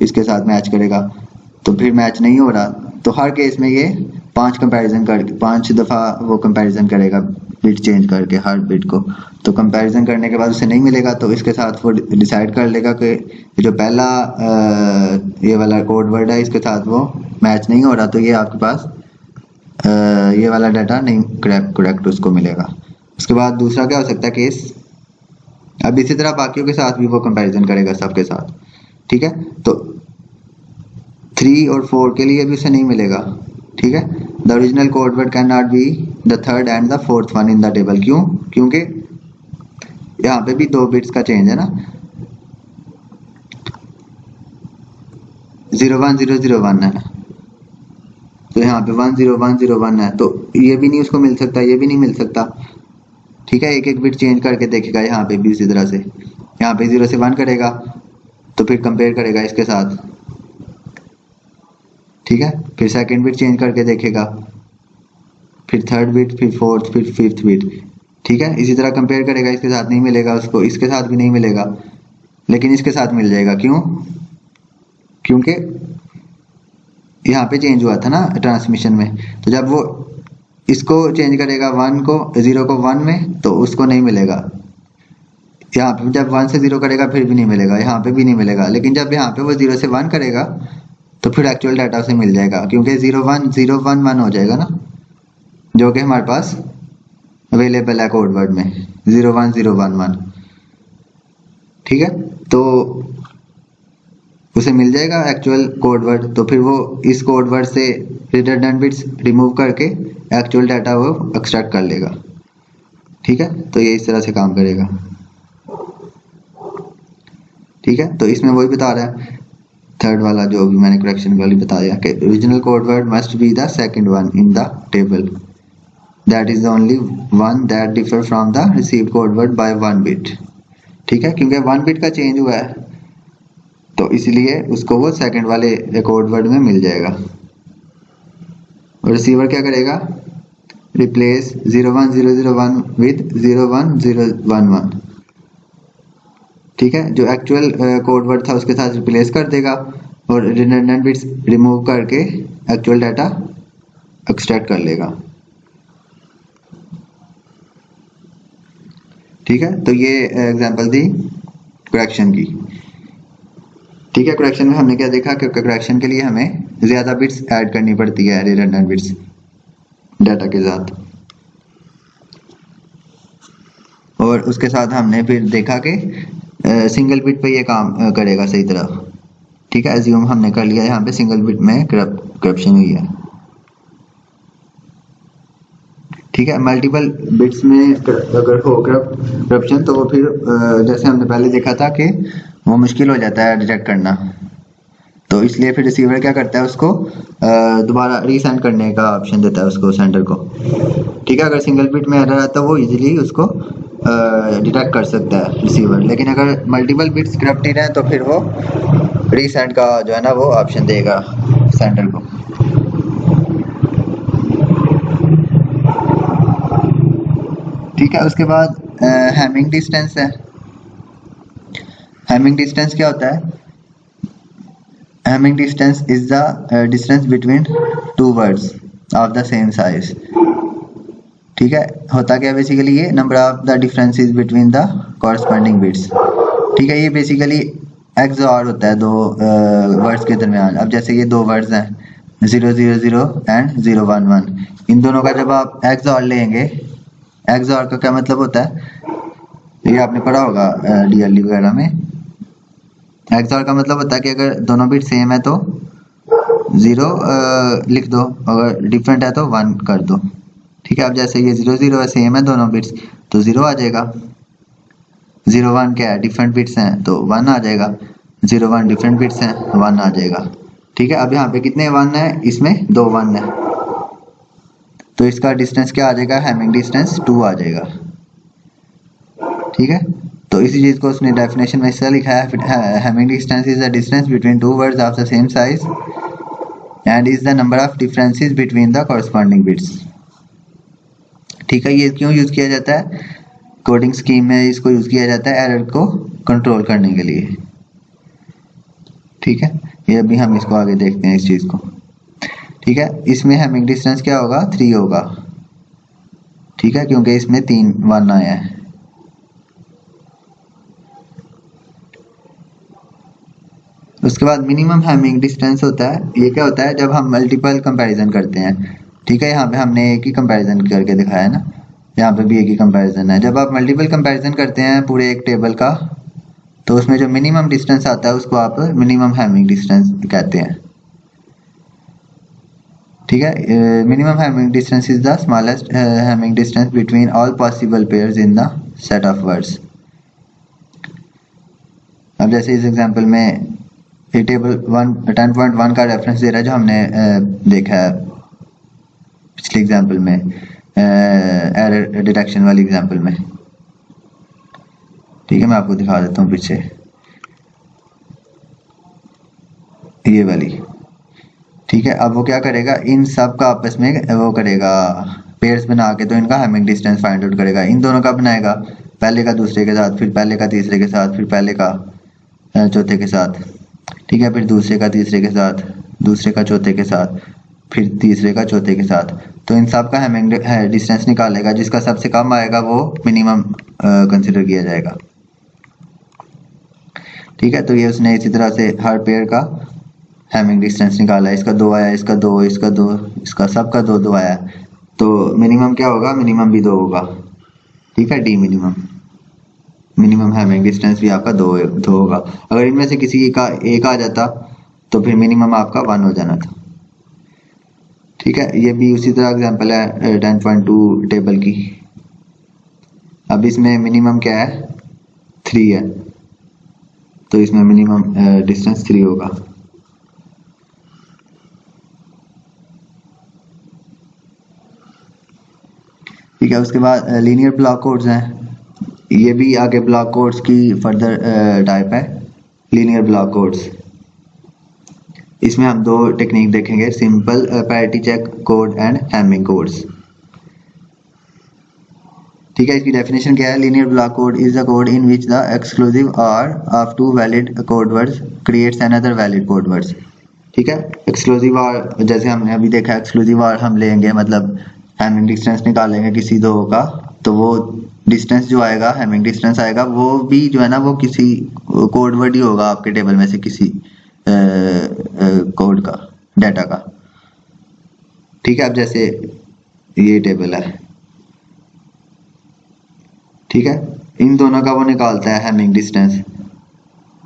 इसके साथ मैच करेगा, तो फिर मैच नहीं हो रहा, तो हर केस में ये 5 कंपैरिजन करके 5 दफ़ा वो कंपैरिजन करेगा बिट चेंज करके हर बिट को। तो कंपैरिजन करने के बाद उसे नहीं मिलेगा, तो इसके साथ वो डिसाइड कर लेगा कि जो पहला ये वाला कोड वर्ड है इसके साथ वो मैच नहीं हो रहा, तो ये आपके पास ये वाला डाटा नहीं करेक्ट उसको मिलेगा। उसके बाद दूसरा क्या हो सकता है केस, अब इसी तरह बाकियों के साथ भी वो कंपैरिजन करेगा सबके साथ। ठीक है, तो 3 और 4 के लिए भी उसे नहीं मिलेगा। ठीक है, the original code word can not be the third and the fourth one in the table. क्यों? क्योंकि यहाँ पे भी 2 बिट्स का चेंज है ना, 0 1 0 0 1 है ना, तो यहाँ पे 1 0 1 0 1 है, तो ये भी नहीं उसको मिल सकता, ये भी नहीं मिल सकता। ठीक है, एक एक बिट चेंज करके देखेगा, यहाँ पे भी इसी तरह से, यहाँ पे 0 से 1 करेगा तो फिर कंपेयर करेगा इसके साथ। ठीक है, फिर सेकंड बिट चेंज करके देखेगा, फिर थर्ड बिट, फिर फोर्थ, फिर फिफ्थ बिट। ठीक है, इसी तरह कंपेयर करेगा, इसके साथ नहीं मिलेगा उसको, इसके साथ भी नहीं मिलेगा, लेकिन इसके साथ मिल जाएगा। क्यों? क्योंकि यहाँ पे चेंज हुआ था ना ट्रांसमिशन में, तो जब वो इसको चेंज करेगा 1 को 0 को 1 में, तो उसको नहीं मिलेगा। यहाँ पे जब 1 से 0 करेगा फिर भी नहीं मिलेगा, यहाँ पे भी नहीं मिलेगा, लेकिन जब यहाँ पे वो 0 से 1 करेगा तो फिर एक्चुअल डाटा उसे मिल जाएगा, क्योंकि 0 1 0 1 1 हो जाएगा ना, जो कि हमारे पास अवेलेबल है कोड वर्ड में 0 1 0 1 1। ठीक है, तो उसे मिल जाएगा एक्चुअल कोड वर्ड, तो फिर वो इस कोड वर्ड से रिडंडेंट बिट्स रिमूव करके एक्चुअल डाटा वो एक्सट्रैक्ट कर लेगा। ठीक है, तो ये इस तरह से काम करेगा। ठीक है, तो इसमें वही बता रहा है थर्ड वाला जो भी मैंने करेक्शन वाली बताया कि original code word must be the second one in the table, that is the only one that differ from the received code word by 1 bit. ठीक है, क्योंकि 1 बिट का चेंज हुआ है तो इसलिए उसको वो सेकंड वाले कोड वर्ड में मिल जाएगा। और रिसीवर क्या करेगा, रिप्लेस 0 1 0 0 1 विद 0 1 0 1 1। ठीक है, जो एक्चुअल कोड वर्ड था उसके साथ रिप्लेस कर देगा और रिडंडेंट बिट्स रिमूव करके एक्चुअल डाटा एक्सट्रैक्ट कर लेगा। ठीक है, तो ये एग्जांपल दी करेक्शन की। ठीक है, करेक्शन में हमने क्या देखा कि करेक्शन के लिए हमें ज़्यादा बिट्स ऐड करनी पड़ती है रिडंडेंट बिट्स डाटा के साथ, और उसके साथ हमने फिर देखा कि सिंगल बिट पे ये काम करेगा सही तरह। ठीक है, एज्यूम हमने कर लिया यहाँ पे सिंगल बिट में करप्शन हुई है। ठीक है, मल्टीपल बिट्स में अगर हो करप्शन तो वो फिर जैसे हमने पहले देखा था कि वो मुश्किल हो जाता है डिटेक्ट करना, तो इसलिए फिर रिसीवर क्या करता है, उसको दोबारा रीसेंड करने का ऑप्शन देता है उसको सेंडर को। ठीक है, अगर सिंगल बिट में एरर आता है वो इजीली उसको डिटेक्ट कर सकता है रिसीवर, लेकिन अगर मल्टीपल बिट्स करप्टेड हैं तो फिर वो रीसेंड का जो है ना वो ऑप्शन देगा सेंडर को। ठीक है, उसके बाद हैमिंग डिस्टेंस है। हैमिंग डिस्टेंस क्या होता है? Hamming distance is the distance between 2 words of the same size. ठीक है, होता क्या बेसिकली ये number of the differences between the corresponding bits. ठीक है, ये बेसिकली एक्सऑर होता है 2 वर्ड्स के दरमियान। अब जैसे ये 2 वर्ड्स हैं 0 0 0 एंड 0 1 1, इन दोनों का जब आप एक्सऑर लेंगे, एक्सऑर का क्या मतलब होता है, ये आपने पढ़ा होगा डीएलई वगैरह में, XOR का मतलब होता है कि अगर दोनों बिट सेम है तो 0 लिख दो, अगर डिफरेंट है तो 1 कर दो। ठीक है, अब जैसे ये 0 0 है, सेम है दोनों बिट्स, तो 0 आ जाएगा। 0 1 क्या है, डिफरेंट बिट्स हैं तो 1 आ जाएगा। 0 1 डिफरेंट बिट्स हैं, 1 आ जाएगा। ठीक है, अब यहाँ पे कितने 1 है, इसमें 2 1 है, तो इसका डिस्टेंस क्या आ जाएगा, हैमिंग डिस्टेंस 2 आ जाएगा। ठीक है, तो इसी चीज को उसने डेफिनेशन में इसका लिखा है, Hamming distance is the distance between two words of the same size and is the number of differences between the corresponding bits. ठीक है, ये क्यों यूज किया जाता है, कोडिंग स्कीम में इसको यूज किया जाता है एरर को कंट्रोल करने के लिए। ठीक है, ये अभी हम इसको आगे देखते हैं इस चीज को। ठीक है, इसमें हैमिंग डिस्टेंस क्या होगा, 3 होगा। ठीक है, क्योंकि इसमें 3 1 आया है। उसके बाद मिनिमम हैमिंग डिस्टेंस होता है, ये क्या होता है, जब हम मल्टीपल कंपैरिजन करते हैं। ठीक है, यहाँ पे हमने एक ही कंपैरिजन करके दिखाया है ना, यहाँ पे भी एक ही कंपैरिजन है। जब आप मल्टीपल कंपैरिजन करते हैं पूरे एक टेबल का, तो उसमें जो मिनिमम डिस्टेंस आता है उसको आप मिनिमम हैमिंग डिस्टेंस कहते हैं। ठीक है, minimum Hamming distance is the smallest Hamming distance between all possible pairs in the set of words. अब जैसे इस एग्जांपल में ये टेबल 10.1 का रेफरेंस दे रहा है, जो हमने देखा है पिछले एग्जांपल में, एरर डिटेक्शन वाली एग्जांपल में। ठीक है, मैं आपको दिखा देता हूँ पीछे ये वाली। ठीक है, अब वो क्या करेगा, इन सब का आपस में वो करेगा पेयर्स बना के, तो इनका हैमिंग डिस्टेंस फाइंड आउट करेगा। इन दोनों का बनाएगा, पहले का दूसरे के साथ, फिर पहले का तीसरे के साथ, फिर पहले का चौथे के साथ। ठीक है, फिर दूसरे का तीसरे के साथ, दूसरे का चौथे के साथ, फिर तीसरे का चौथे के साथ। तो इन सब का हैमिंग डिस्टेंस निकालेगा, जिसका सबसे कम आएगा वो मिनिमम कंसिडर किया जाएगा। ठीक है, तो ये उसने इसी तरह से हर पेयर का हैमिंग डिस्टेंस निकाला। इसका 2 आया, इसका 2, इसका 2, इसका सबका 2 2 आया, तो मिनिमम क्या होगा, मिनिमम भी 2 होगा। ठीक है, डी मिनिमम हैमिंग डिस्टेंस भी आपका 2 होगा। अगर इनमें से किसी का एक आ जाता तो फिर मिनिमम आपका 1 हो जाना था। ठीक है, ये भी उसी तरह एग्जांपल है 10.2 टेबल की। अब इसमें मिनिमम क्या है, 3 है, तो इसमें मिनिमम डिस्टेंस 3 होगा। ठीक है, उसके बाद लीनियर ब्लॉक कोड्स हैं। ये भी आगे ब्लॉक कोड्स की फर्दर टाइप है, लीनियर ब्लॉक कोड्स। इसमें हम 2 टेक्निक देखेंगे, simple parity check code and Hamming codes. ठीक है, इसकी डेफिनेशन क्या है, linear block code is the code in which the exclusive or of 2 valid code words creates another valid code words. ठीक है, एक्सक्लूसिव और जैसे हमने अभी देखा, एक्सक्लूसिव और हम लेंगे मतलब हैमिंग डिस्टेंस निकालेंगे किसी 2 का, तो वो डिस्टेंस जो आएगा, हैमिंग डिस्टेंस आएगा, वो भी जो है ना, वो किसी कोड वर्ड ही होगा आपके टेबल में से, किसी कोड का, डाटा का। ठीक है, अब जैसे ये टेबल है, ठीक है, इन दोनों का वो निकालता है हैमिंग डिस्टेंस,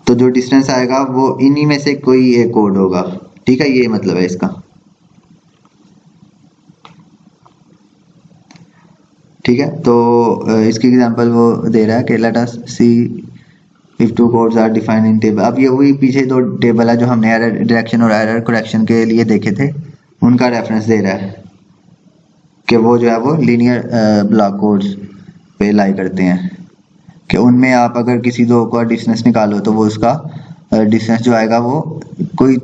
तो जो डिस्टेंस आएगा वो इन्हीं में से कोई एक कोड होगा। ठीक है, ये मतलब है इसका। ठीक है, तो इसकी एग्जांपल वो दे रहा है कि let us see if 2 codes are defined in table. अब ये वही पीछे 2 टेबल है जो हमने एरर डिटेक्शन और एरर करेक्शन के लिए देखे थे, उनका रेफरेंस दे रहा है कि वो जो है वो लीनियर ब्लॉक कोड्स पे लाई करते हैं, कि उनमें आप अगर किसी 2 का डिस्टेंस निकालो तो वो उसका डिस्टेंस जो आएगा वो कोई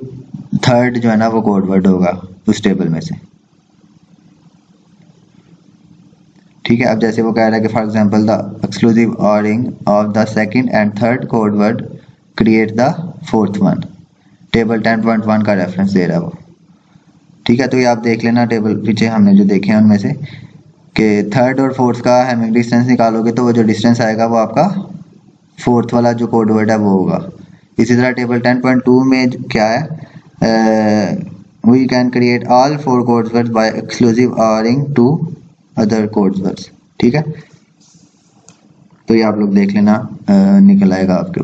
थर्ड जो है ना वो कोड वर्ड होगा उस टेबल में से। ठीक है, अब जैसे वो कह रहा है कि for example the exclusive ORing of the second and third code word create the fourth one. Table 10.1 का रेफरेंस दे रहा है वो। ठीक है, तो ये आप देख लेना टेबल पीछे हमने जो देखे हैं उनमें से, कि थर्ड और फोर्थ का हैमिंग डिस्टेंस निकालोगे तो वो जो डिस्टेंस आएगा वो आपका फोर्थ वाला जो कोड वर्ड है वो होगा। इसी तरह टेबल 10.2 में क्या है, we can create all 4 code words by exclusive oring two other code words. ठीक है, तो ये आप लोग देख लेना, निकल आएगा आपके।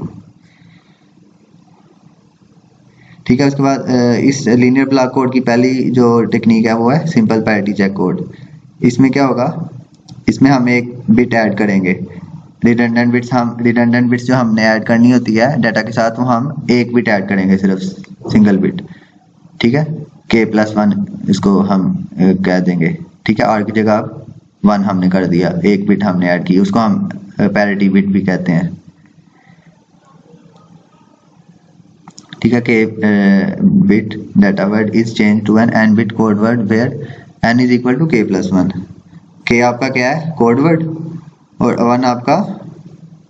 ठीक है। उसके बाद इस लीनियर ब्लॉक कोड की पहली जो टेक्निक है वो है सिंपल पैरिटी चेक कोड। इसमें क्या होगा, इसमें हम एक बिट ऐड करेंगे। रिडंडेंट बिट्स जो हमने ऐड करनी होती है डाटा के साथ, वो हम एक बिट ऐड करेंगे, सिर्फ सिंगल बिट। ठीक है, k+1 इसको हम कह देंगे। ठीक है, r की जगह 1 हमने कर दिया, एक बिट हमने ऐड की, उसको हम पैरिटी बिट भी कहते हैं। ठीक है, k bit data word is changed to an n bit code word where n is equal to k+1। k आपका क्या है, कोड वर्ड, और 1 आपका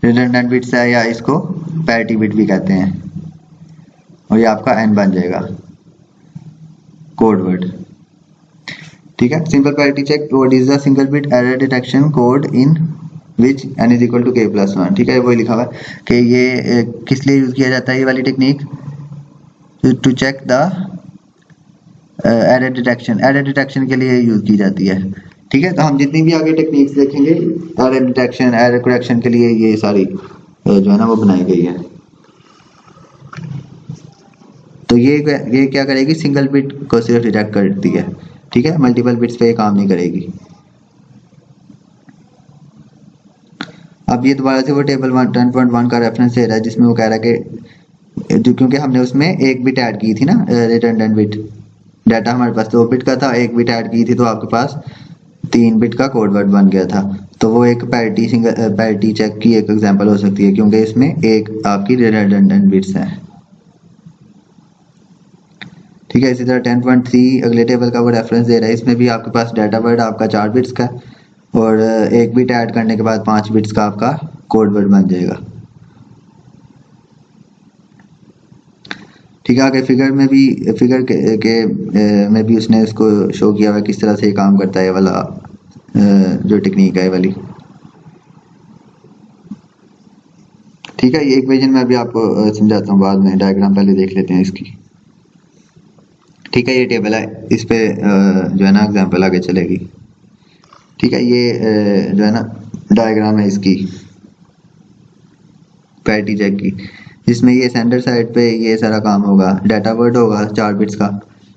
रिडंडेंट बिट्स है, या इसको पैरिटी बिट भी कहते हैं, और ये आपका n बन जाएगा कोड वर्ड। ठीक है, simple parity check code is the single bit error detection code in which n is equal to k+1। ठीक है, वही लिखा हुआ है कि ये किस लिए यूज किया जाता है ये वाली technique, to check the error detection, error detection के लिए यूज की जाती है। ठीक है, तो हम जितनी भी आगे टेक्निक्स देखेंगे एरर डिटेक्शन, एरर करेक्शन के लिए, ये सारी जो है ना वो बनाई गई है। तो ये क्या करेगी, सिंगल बिट को सिर्फ डिटेक्ट करती है। ठीक है, मल्टीपल बिट्स पे ये काम नहीं करेगी। अब ये दोबारा से वो टेबल 10.1 का रेफरेंस दे रहा है, जिसमें वो कह रहा है कि क्योंकि हमने उसमें एक बिट ऐड की थी ना, रिडंडेंट बिट, डाटा हमारे पास 2 बिट का था, एक बिट ऐड की थी तो आपके पास 3 बिट का कोड वर्ड बन गया था। तो वो एक पैरिटी चेक की एक एग्जांपल हो सकती है, क्योंकि इसमें एक आपकी रिडंडेंट बिट्स है। ठीक है, इसी तरह 10.3 अगले टेबल का वो रेफरेंस दे रहा है, इसमें भी आपके पास डाटा वर्ड आपका 4 बिट्स का, और एक बिट ऐड करने के बाद 5 बिट्स का आपका कोड वर्ड बन जाएगा। ठीक है, आगे फिगर में भी उसने इसको शो किया हुआ किस तरह से ये काम करता है, वाला जो टेक्निक है वाली। ठीक है, ये इक्वेशन मैं अभी आपको समझाता हूँ बाद में, डायग्राम पहले देख लेते हैं इसकी। ठीक है, ये टेबल है, इस पे जो है ना एग्जांपल आगे चलेगी। ठीक है, ये जो है ना डायग्राम है इसकी पैरिटी चेक की, जिसमें ये सेंटर साइड पे ये सारा काम होगा, डाटा वर्ड होगा 4 बिट्स का।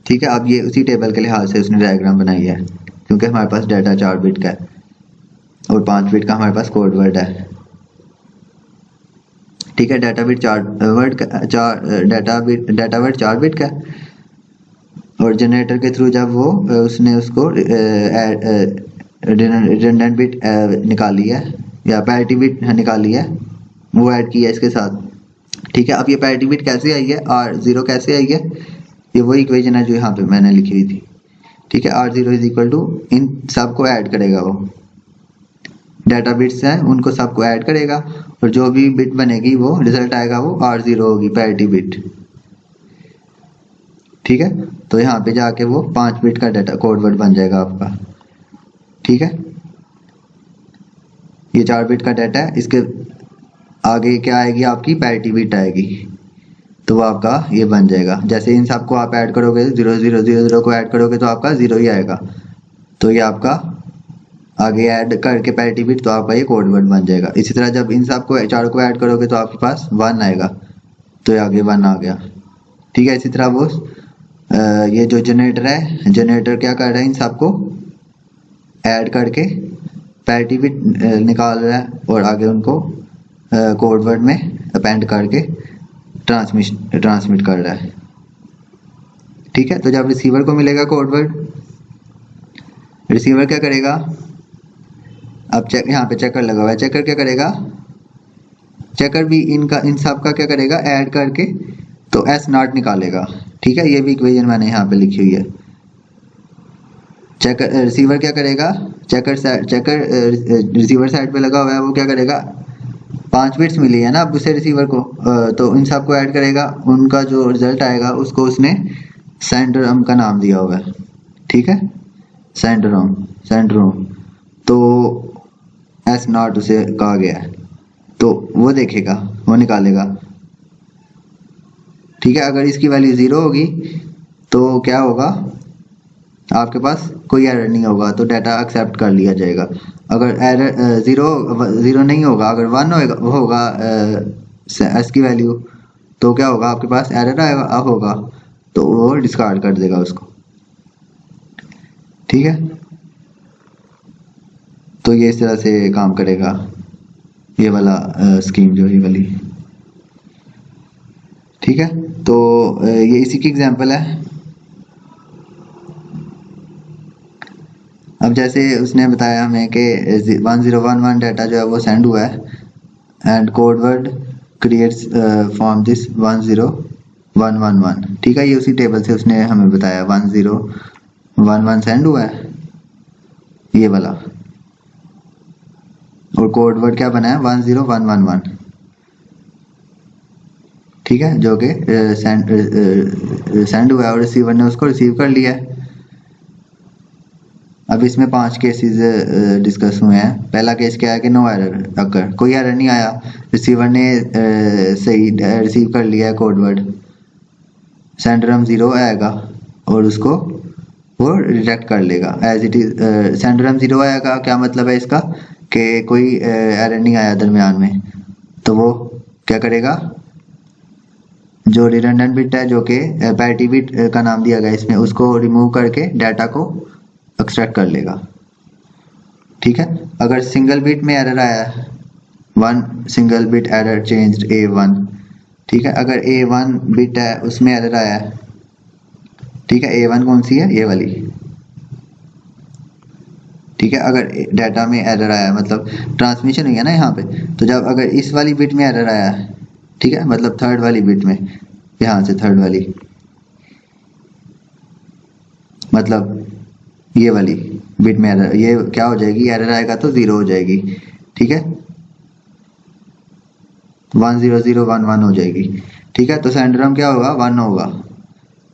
ठीक है, अब ये उसी टेबल के लिहाज से उसने डायग्राम बनाई है, क्योंकि हमारे पास डाटा 4 बिट का है और 5 बिट का हमारे पास कोड वर्ड है। ठीक है, डाटा वर्ड 4 बिट का, और जनरेटर के थ्रू जब वो उसने उसको रिडंडेंट बिट निकाली है या पैरिटी बिट निकाली है, वो ऐड किया इसके साथ। ठीक है, अब ये पैरिटी बिट कैसे आई है, R0 कैसे आई है, ये वही इक्वेशन है जो यहाँ पे मैंने लिखी हुई थी। ठीक है, R0 इज इक्वल टू, इन सबको ऐड करेगा, वो डाटा बिट्स हैं उनको सबको ऐड करेगा, और जो भी बिट बनेगी वो रिजल्ट आएगा वो R0 होगी, पैरिटी बिट। ठीक है, तो यहाँ पे जाके वो 5 बिट का डाटा कोड वर्ड बन जाएगा आपका। ठीक है, ये 4 बिट का डाटा है, इसके आगे क्या आएगी आपकी पैरिटी बिट आएगी, तो वो आपका ये बन जाएगा। जैसे इन सबको आप ऐड करोगे, 0 0 0 0 को ऐड करोगे तो आपका 0 ही आएगा, तो ये आपका आगे ऐड करके पैरिटी बिट, तो आपका ये कोड वर्ड बन जाएगा। इसी तरह जब इन सबको 4 को ऐड करोगे तो आपके पास 1 आएगा, तो ये आगे 1 आ गया। ठीक है, इसी तरह वो ये जो जनरेटर है, जनरेटर क्या कर रहा है, इन सबको ऐड करके पैरिटी बिट निकाल रहा है, और आगे उनको कोड वर्ड में अपेंड करके ट्रांसमिट कर रहा है। ठीक है, तो जब रिसीवर को मिलेगा कोड वर्ड, रिसीवर क्या करेगा, अब यहाँ पे चेकर लगा हुआ है, चेकर क्या करेगा, चेकर भी इन सब का क्या करेगा, ऐड करके तो S0 निकालेगा। ठीक है, ये भी इक्वेशन मैंने यहाँ पे लिखी हुई है। चेकर रिसीवर क्या करेगा, चेकर रिसीवर साइड पे लगा हुआ है, वो क्या करेगा, 5 बिट्स मिली है ना अब उसे रिसीवर को, तो इन सबको ऐड करेगा, उनका जो रिजल्ट आएगा उसको उसने सेंडरोम का नाम दिया हुआ है। ठीक है, सेंडरोम, तो S0 उसे कहा गया है, तो वो देखेगा, वो निकालेगा। ठीक है, अगर इसकी वैल्यू 0 होगी तो क्या होगा, आपके पास कोई एरर नहीं होगा, तो डाटा एक्सेप्ट कर लिया जाएगा। अगर एरर 0 नहीं होगा, अगर 1 होगा S की वैल्यू, तो क्या होगा, आपके पास एरर आएगा होगा, तो वो डिस्कार्ड कर देगा उसको। ठीक है, तो ये इस तरह से काम करेगा ये वाला स्कीम जो ये वाली। ठीक है, तो ये इसी की एग्जांपल है। अब जैसे उसने बताया हमें कि 1011 डाटा जो है वो सेंड हुआ है and code word creates from this 10111। ठीक है, ये उसी टेबल से उसने हमें बताया 1011 सेंड हुआ है ये वाला, और कोड वर्ड क्या बना है 10111। ठीक है, जो कि सेंड हुआ है और रिसीवर ने उसको रिसीव कर लिया है। अब इसमें 5 केसेस डिस्कस हुए हैं। पहला केस क्या है कि नो एरर अकर, कोई एरर नहीं आया, रिसीवर ने सही रिसीव कर लिया है कोड वर्ड, सेंडर हम 0 आएगा और उसको वो रिजेक्ट कर लेगा एज इट इज। सेंडर हम 0 आएगा, क्या मतलब है इसका कि कोई एरर नहीं आया दरमियान में, तो वो क्या करेगा, जो रिडंडेंट बिट है जो कि पैरिटी बिट का नाम दिया गया इसमें, उसको रिमूव करके डाटा को एक्सट्रैक्ट कर लेगा। ठीक है, अगर सिंगल बिट में एरर आया है, 1 single bit error changed A1। ठीक है, अगर A1 बिट है उसमें एरर आया है, ठीक है, A1 कौन सी है, ये वाली। ठीक है, अगर डाटा में एरर आया मतलब ट्रांसमिशन हुई है ना यहाँ पे, तो जब अगर इस वाली बिट में एरर आया है, ठीक है, मतलब थर्ड वाली बिट में, यहाँ से थर्ड वाली, मतलब ये वाली बिट में एरर, ये क्या हो जाएगी, एरर आएगा तो 0 हो जाएगी। ठीक है, 10011 हो जाएगी। ठीक है, तो सेंडरम क्या होगा, 1 होगा,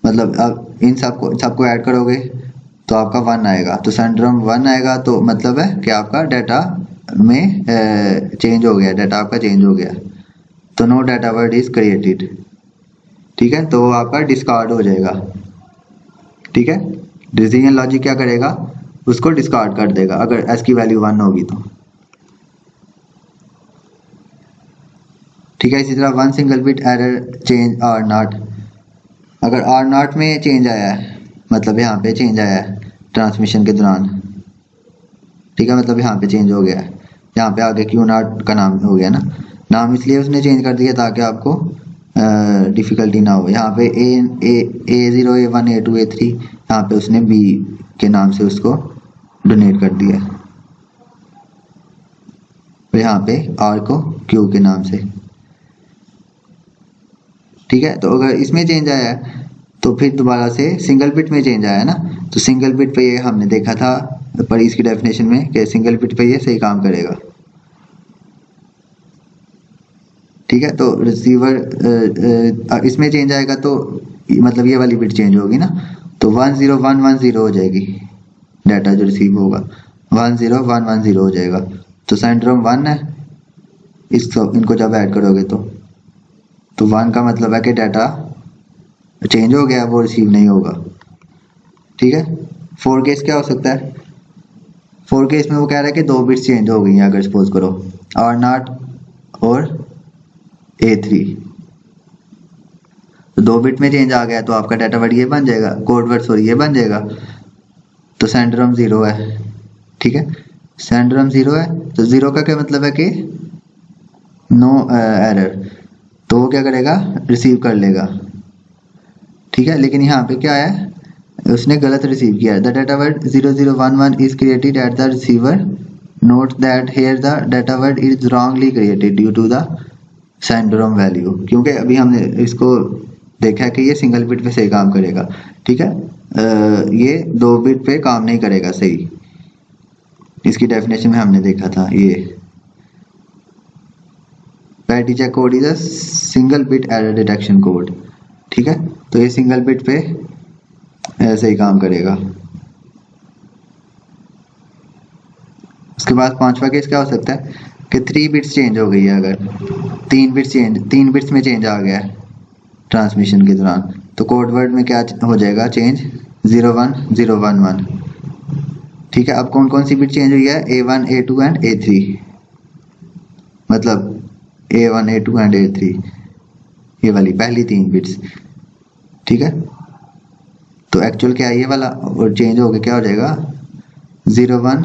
मतलब अब इन सबको ऐड करोगे तो आपका 1 आएगा, तो सेंडरम 1 आएगा, तो मतलब है कि आपका डाटा में चेंज हो गया, डाटा आपका चेंज हो गया, तो no data word is created. ठीक है, तो वो आपका डिस्कार्ड हो जाएगा। ठीक है, डिसीजन लॉजिक क्या करेगा, उसको डिस्कार्ड कर देगा अगर एस की वैल्यू 1 होगी तो। ठीक है, इसी तरह 1 single bit error change or not, अगर आर नॉट में चेंज आया है, मतलब यहाँ पे चेंज आया है ट्रांसमिशन के दौरान। ठीक है, मतलब यहाँ पे चेंज हो गया है, यहाँ पे आगे क्यू नॉट का नाम हो गया ना, नाम इसलिए उसने चेंज कर दिया ताकि आपको डिफ़िकल्टी ना हो। यहाँ पे A0 A1 A2 A3, यहाँ पे उसने B के नाम से उसको डोनेट कर दिया, और यहाँ पे R को Q के नाम से। ठीक है, तो अगर इसमें चेंज आया है तो फिर दोबारा से सिंगल बिट में चेंज आया ना, तो सिंगल बिट पे ये हमने देखा था पर इसकी डेफिनेशन में कि सिंगल बिट पे ये सही काम करेगा। ठीक है, तो रिसीवर इसमें चेंज आएगा तो मतलब ये वाली बिट चेंज होगी ना, तो 10110 हो जाएगी, डाटा जो रिसीव होगा 10110 हो जाएगा, तो सेंडरम 1 है, इनको जब ऐड करोगे तो 1 का मतलब है कि डाटा चेंज हो गया, वो रिसीव नहीं होगा। ठीक है, 4 केस क्या हो सकता है, 4 केस में वो कह रहा है कि 2 बिट्स चेंज हो गई हैं, अगर सपोज करो R0 और A3, तो 2 बिट में चेंज आ गया तो आपका डाटा वर्ड ये बन जाएगा, कोड वर्ड सॉरी ये बन जाएगा, तो सेंडरम 0 है। ठीक है, सेंडरम 0 है, तो 0 का क्या मतलब है कि नो एरर, तो वो क्या करेगा, रिसीव कर लेगा। ठीक है, लेकिन यहाँ पे क्या है, उसने गलत रिसीव किया, the data word 0011 is created at the receiver, note that here the data word is wrongly created due to the sender value, क्योंकि अभी हमने इसको देखा है कि ये सिंगल बिट पे सही काम करेगा। ठीक है, ये 2 बिट पे काम नहीं करेगा सही, इसकी डेफिनेशन में हमने देखा था। ये parity check code is a single bit error detection code. ठीक है, तो ये सिंगल बिट पे ऐसे ही काम करेगा। उसके बाद 5वां केस क्या हो सकता है कि 3 बिट्स चेंज हो गई है, अगर 3 बिट्स में चेंज आ गया है ट्रांसमिशन के दौरान, तो कोड वर्ड में क्या हो जाएगा चेंज, 01011। ठीक है, अब कौन कौन सी बिट चेंज हुई है, A1 A2 एंड A3, मतलब A1 A2 एंड A3, ये वाली पहली 3 बिट्स, ठीक है। तो एक्चुअल क्या है ये वाला, और चेंज हो गया क्या हो जाएगा 01011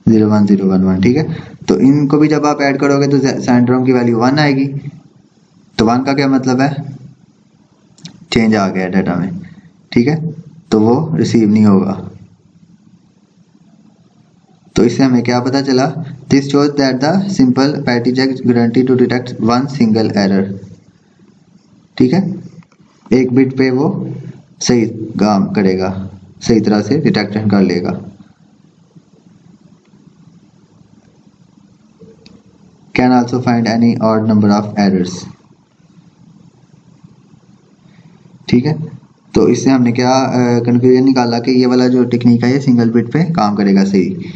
01011, ठीक है। तो इनको भी जब आप ऐड करोगे तो सेंट्रोम की वैल्यू 1 आएगी। तो 1 का क्या मतलब है, चेंज आ गया डाटा में, ठीक है, तो वो रिसीव नहीं होगा। तो इससे हमें क्या पता चला, this shows that the simple parity check guarantee to detect one single error, ठीक है। एक बिट पे वो सही काम करेगा, सही तरह से डिटेक्शन कर लेगा। Can also find any odd number of errors, ठीक है। तो इससे हमने क्या कंक्लूजन निकाला कि ये वाला जो टेक्निक है ये सिंगल बिट पे काम करेगा सही।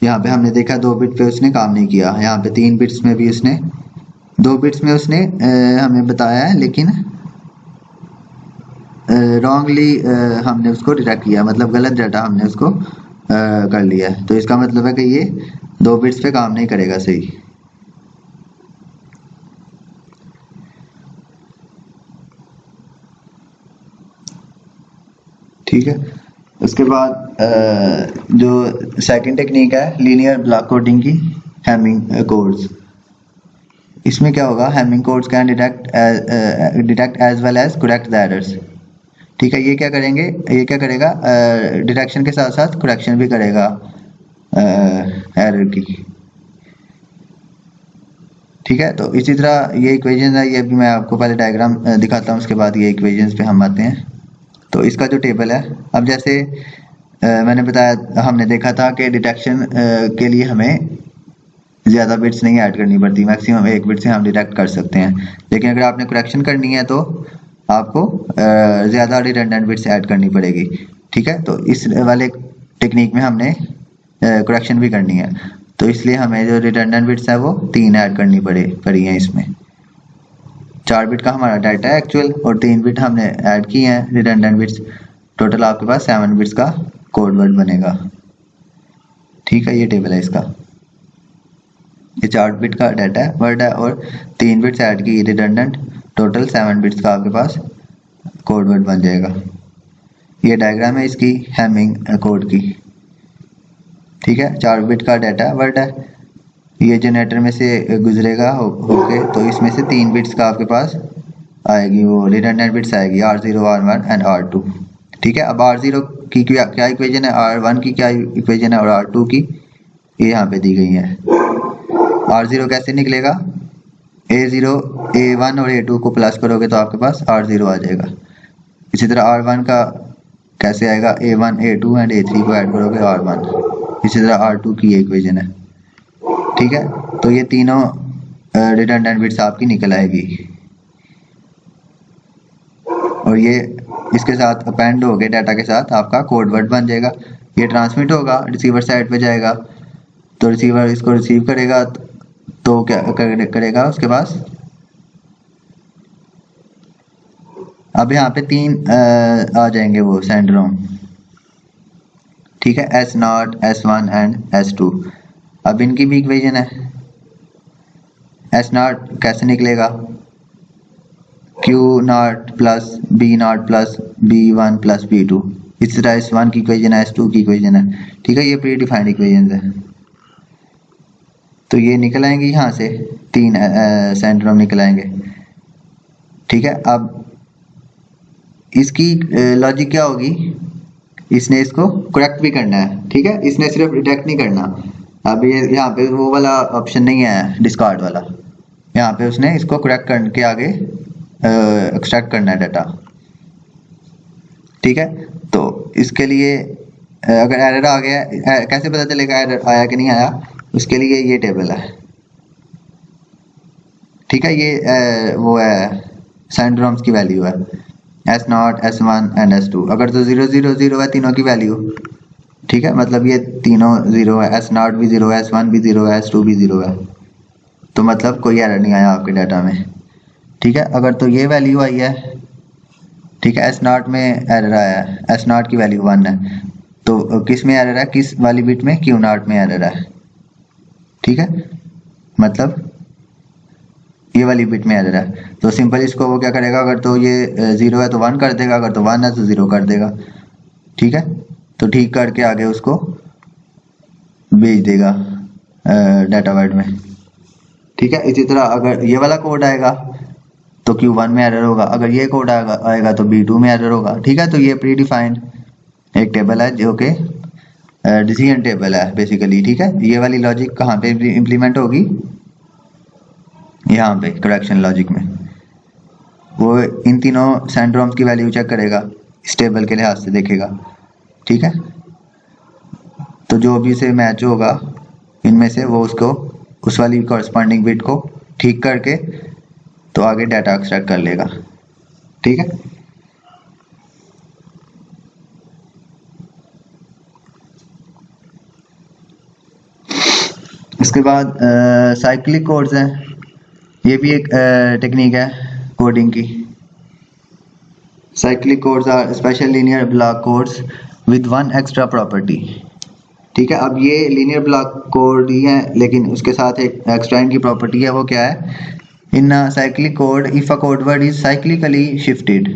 यहाँ पे हमने देखा 2 बिट पे उसने काम नहीं किया, यहाँ पे 3 बिट्स में भी उसने 2 बिट्स में उसने हमें बताया है, लेकिन रॉन्गली हमने उसको डिटेक्ट किया, मतलब गलत डाटा हमने उसको कर लिया है। तो इसका मतलब है कि ये 2 बिट्स पे काम नहीं करेगा सही। ठीक है, उसके बाद जो सेकंड टेक्निक है लीनियर ब्लॉक कोडिंग की, हैमिंग कोड्स। इसमें क्या होगा, Hamming codes can detect as well as correct the errors, ठीक है। ये क्या करेंगे, ये क्या करेगा, डिटेक्शन के साथ साथ करेक्शन भी करेगा एरर की, ठीक है। तो इसी तरह ये इक्वेशन है, ये भी मैं आपको पहले डायग्राम दिखाता हूँ, उसके बाद ये इक्वेशंस पे हम आते हैं। तो इसका जो टेबल है, अब जैसे मैंने बताया, हमने देखा था कि डिटेक्शन के लिए हमें ज़्यादा बिट्स नहीं ऐड करनी पड़ती, मैक्सिमम 1 बिट से हम डिटेक्ट कर सकते हैं। लेकिन अगर आपने करेक्शन करनी है तो आपको ज़्यादा रिडंडेंट बिट्स ऐड करनी पड़ेगी, ठीक है। तो इस वाले टेक्निक में हमने करेक्शन भी करनी है, तो इसलिए हमें जो रिडंडेंट बिट्स है वो 3 ऐड करनी पड़ी हैं। इसमें 4 बिट का हमारा डाटा है एक्चुअल, और 3 बिट हमने ऐड किए हैं रिडंडेंट बिट्स। टोटल आपके पास 7 बिट्स का कोड वर्ड बनेगा, ठीक है। ये टेबल है इसका, ये 4 बिट का डाटा है, वर्ड है, और 3 बिट्स ऐड की रिडंडेंट, टोटल 7 बिट्स का आपके पास कोड वर्ड बन जाएगा। ये डायग्राम है इसकी हैमिंग कोड की, ठीक है। 4 बिट का डाटा वर्ड है, ये जनरेटर में से गुजरेगा होके, तो इसमें से 3 बिट्स का आपके पास आएगी वो रिडंडेंट बिट्स आएगी, R0, R1 एंड R2, ठीक है। अब R0 की क्या इक्वेशन है, R1 की क्या इक्वेशन है, और R2 की ये यहाँ पे दी गई है। R0 कैसे निकलेगा, A0, A1 और A2 को प्लस करोगे तो आपके पास R0 आ जाएगा। इसी तरह R1 का कैसे आएगा, A1, A2 एंड A3 को ऐड करोगे R1। इसी तरह R2 की ये इक्वेशन है, ठीक है। तो ये तीनों रिडंडेंट बिट्स आपकी निकल आएगी, और ये इसके साथ अपेंड हो गए डाटा के साथ आपका कोड वर्ड बन जाएगा। ये ट्रांसमिट होगा, रिसीवर साइड पे जाएगा, तो रिसीवर इसको रिसीव करेगा, तो क्या करेगा उसके पास, अब यहाँ पे 3 आ जाएंगे वो सेंडरोम, ठीक है, S0, S1 एंड S2। अब इनकी भी इक्वेशन है, S0 कैसे निकलेगा, Q0 plus B0 plus B1 plus B2। इस तरह S1 की इक्वेशन है, S2 की इक्वेशन है, ठीक है। ये प्री डिफाइंड इक्वेशन है, तो ये निकल आएंगे यहाँ से 3 सेंडरोम निकल आएंगे, ठीक है। अब इसकी लॉजिक क्या होगी, इसने इसको करेक्ट भी करना है, ठीक है, इसने सिर्फ डिटेक्ट नहीं करना। अब ये यहाँ पे वो वाला ऑप्शन नहीं है डिस्कार्ड वाला, यहाँ पे उसने इसको करेक्ट करके आगे एक्सट्रैक्ट करना है डाटा, ठीक है। तो इसके लिए अगर एरर आ गया, कैसे पता चलेगा एरर आया कि नहीं आया, उसके लिए ये टेबल है, ठीक है। ये वो है सेंडरोम्स की वैल्यू है, S0, S1 एंड S2। अगर तो 0 0 0 है तीनों की वैल्यू, ठीक है, मतलब ये तीनों 0 है, S0 भी 0 है, S1 भी 0 है, S2 भी 0 है, तो मतलब कोई एरर नहीं आया आपके डाटा में, ठीक है। अगर तो ये वैल्यू आई है, ठीक है, S0 में एरर आया है, S0 की वैल्यू 1 है, तो किस में एरर है, किस वाली बिट में, Q0 में एरर है, ठीक है। मतलब ये वाली बिट में एरर है, तो सिंपल इसको वो क्या करेगा, अगर तो ये 0 है तो 1 कर देगा, अगर तो 1 है तो 0 कर देगा। ठीक है, तो ठीक करके आगे उसको भेज देगा डाटा वर्ड में। ठीक है, इसी तरह अगर ये वाला कोड आएगा तो Q1 में एरर होगा, अगर ये कोड आएगा तो B2 में एरर होगा। ठीक है, तो ये प्री डिफाइंड एक टेबल है जो कि डिसीजन टेबल है बेसिकली। ठीक है, ये वाली लॉजिक कहाँ पे इम्प्लीमेंट होगी, यहाँ पे करेक्शन लॉजिक में। वो इन तीनों सेंड्रोम्स की वैल्यू चेक करेगा, इस टेबल के लिहाज से देखेगा। ठीक है, तो जो भी से मैच होगा इनमें से वो उसको उस वाली कॉरस्पॉन्डिंग बिट को ठीक करके तो आगे डाटा एक्सट्रैक्ट कर लेगा। ठीक है, इसके बाद साइक्लिक कोड्स हैं, ये भी एक टेक्निक है कोडिंग की। Cyclic codes are special linear block codes with one extra property. ठीक है, अब ये लीनियर ब्लॉक कोड ही है, लेकिन उसके साथ एक एक्स्ट्रा इनकी प्रॉपर्टी है, वो क्या है, इन cyclic code if a code word is cyclically shifted,